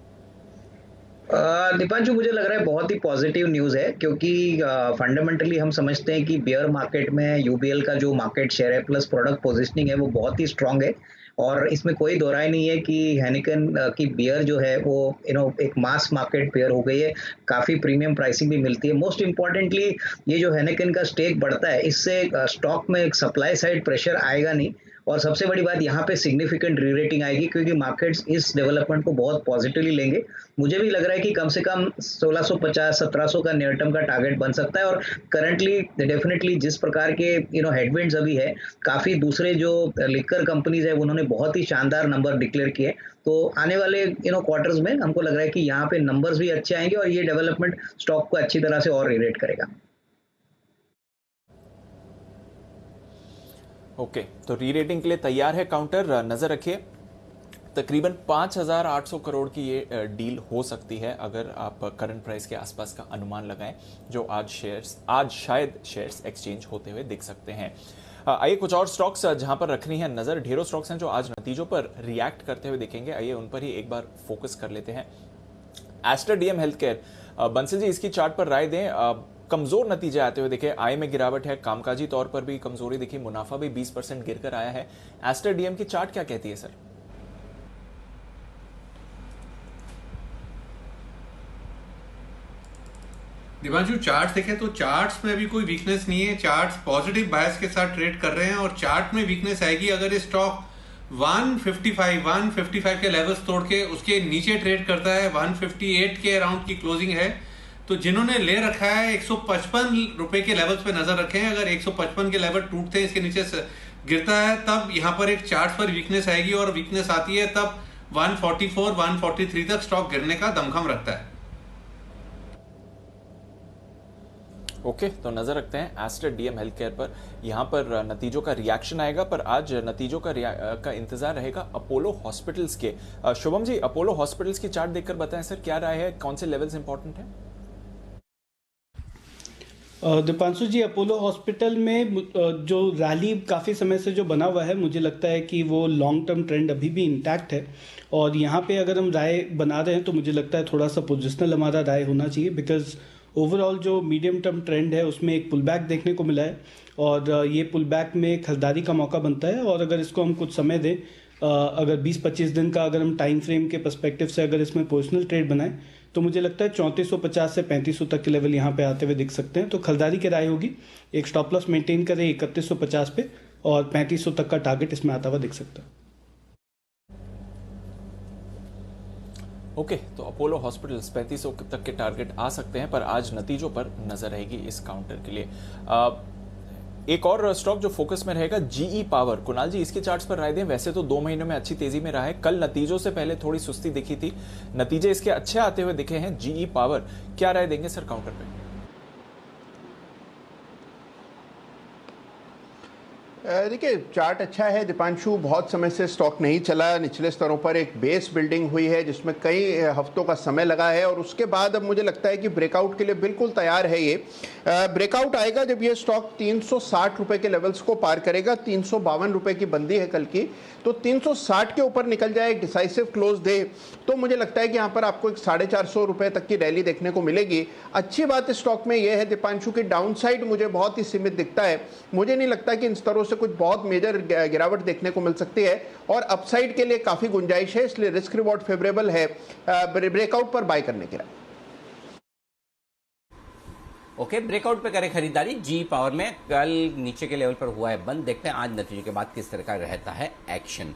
दीपांशु, मुझे लग रहा है बहुत ही पॉजिटिव न्यूज़ है, क्योंकि फंडामेंटली हम समझते हैं कि बियर मार्केट में यूबीएल का जो मार्केट शेयर है प्लस प्रोडक्ट पोजीशनिंग है वो बहुत ही स्ट्रांग है और इसमें कोई दो राय नहीं है कि हेनिकन की बियर जो है वो एक मास मार्केट बियर हो गई है, काफ़ी प्रीमियम प्राइसिंग भी मिलती है। मोस्ट इंपॉर्टेंटली ये जो हेनिकन का स्टेक बढ़ता है, इससे स्टॉक में एक सप्लाई साइड प्रेशर आएगा नहीं और सबसे बड़ी बात यहाँ पे सिग्निफिकेंट रीरेटिंग आएगी, क्योंकि मार्केट्स इस डेवलपमेंट को बहुत पॉजिटिवली लेंगे। मुझे भी लग रहा है कि कम से कम 1650-1700 का नियर टर्म का टारगेट बन सकता है और करंटली डेफिनेटली जिस प्रकार के हेडविंड्स अभी है, काफ़ी दूसरे जो लिकर कंपनीज है उन्होंने बहुत ही शानदार नंबर डिक्लेयर किए, तो आने वाले क्वार्टर्स में हमको लग रहा है कि यहाँ पे नंबर्स भी अच्छे आएंगे और ये डेवलपमेंट स्टॉक को अच्छी तरह से और रीरेट करेगा। ओके, तो री रेटिंग के लिए तैयार है काउंटर, नजर रखिए। तकरीबन 5800 करोड़ की ये डील हो सकती है अगर आप करंट प्राइस के आसपास का अनुमान लगाएं, जो आज शायद शेयर्स एक्सचेंज होते हुए दिख सकते हैं। आइए कुछ और स्टॉक्स जहां पर रखनी है नजर, ढेरों स्टॉक्स हैं जो आज नतीजों पर रिएक्ट करते हुए दिखेंगे, आइए उन पर ही एक बार फोकस कर लेते हैं। Aster DM health care, Bansal ji इसकी चार्ट पर राय दें। कमजोर नतीजे आते हुए दिखे, आय में गिरावट है, कामकाजी तौर पर भी कमजोरी दिखी, मुनाफा भी 20% गिरकर आया है। एस्टर डीएम की चार्ट क्या कहती है सर? दिवांशु, चार्ट देखें तो चार्ट्स में अभी कोई वीकनेस नहीं है, चार्ट्स पॉजिटिव बायस के साथ ट्रेड कर रहे हैं और चार्ट में वीकनेस आएगी अगर ये स्टॉक 155 के लेवल्स तोड़ के उसके नीचे ट्रेड करता है, 158 के अराउंड की क्लोजिंग है, तो जिन्होंने ले रखा है 155 रुपए के लेवल्स पे नजर रखें। अगर 155 के लेवल टूटते हैं, इसके नीचे गिरता है, तब यहां पर एक चार्ट पर वीकनेस आएगी और वीकनेस आती है तब 144 143 तक स्टॉक गिरने का दमखम रखता है। ओके, तो नजर रखते हैं एस्टर डीएम हेल्थ केयर पर। यहां पर नतीजों का रिएक्शन आएगा, पर आज नतीजों का इंतजार रहेगा अपोलो हॉस्पिटल्स के। शुभम जी, अपोलो हॉस्पिटल्स की चार्ट देखकर बताएं सर, क्या राय है, कौन से लेवल्स इंपॉर्टेंट है? दीपांशु जी, अपोलो हॉस्पिटल में जो रैली काफ़ी समय से जो बना हुआ है, मुझे लगता है कि वो लॉन्ग टर्म ट्रेंड अभी भी इंटैक्ट है और यहाँ पे अगर हम राय बना रहे हैं तो मुझे लगता है थोड़ा सा पोजिशनल हमारा राय होना चाहिए, बिकॉज ओवरऑल जो मीडियम टर्म ट्रेंड है उसमें एक पुल बैक देखने को मिला है और ये पुल बैक में खरीदारी का मौका बनता है और अगर इसको हम कुछ समय दें, अगर 20-25 दिन का अगर हम टाइम फ्रेम के पर्सपेक्टिव से अगर इसमें पोजिशनल ट्रेड बनाएं तो मुझे लगता है 3450 से 3500 तक के लेवल यहाँ पे आते हुए दिख सकते हैं। तो खरीदारी की राय होगी, एक स्टॉप लॉस मेंटेन करें 3150 पे और 3500 तक का टारगेट इसमें आता हुआ दिख सकता है। ओके, तो अपोलो हॉस्पिटल्स 3500 तक के टारगेट आ सकते हैं, पर आज नतीजों पर नजर रहेगी इस काउंटर के लिए। एक और स्टॉक जो फोकस में रहेगा, जीई पावर। कुणाल जी इसकी चार्ट्स पर राय दें। वैसे तो 2 महीनों में अच्छी तेजी में रहा है, कल नतीजों से पहले थोड़ी सुस्ती दिखी थी, नतीजे इसके अच्छे आते हुए दिखे हैं। जीई पावर, क्या राय देंगे सर काउंटर पे? देखिए, चार्ट अच्छा है दीपांशु, बहुत समय से स्टॉक नहीं चला, निचले स्तरों पर एक बेस बिल्डिंग हुई है जिसमें कई हफ्तों का समय लगा है और उसके बाद अब मुझे लगता है कि ब्रेकआउट के लिए बिल्कुल तैयार है। ये ब्रेकआउट आएगा जब ये स्टॉक 360 रुपए के लेवल्स को पार करेगा। 352 रुपए की बंदी है कल की, तो 360 के ऊपर निकल जाए, एक डिसाइसिव क्लोज दे, तो मुझे लगता है कि यहाँ पर आपको एक 450 रुपए तक की रैली देखने को मिलेगी। अच्छी बात इस स्टॉक में यह है दीपांशु की डाउन साइड मुझे बहुत ही सीमित दिखता है, मुझे नहीं लगता कि इन स्तरों से कुछ बहुत मेजर गिरावट देखने को मिल सकती है और अपसाइड के लिए काफी गुंजाइश है, इसलिए रिस्क रिवॉर्ड फेवरेबल है ब्रेकआउट पर बाय करने के लिए। ओके, ब्रेकआउट पे करें खरीदारी। जी पावर में कल नीचे के लेवल पर हुआ है बंद, देखते हैं आज नतीजे के बाद किस तरह का रहता है एक्शन।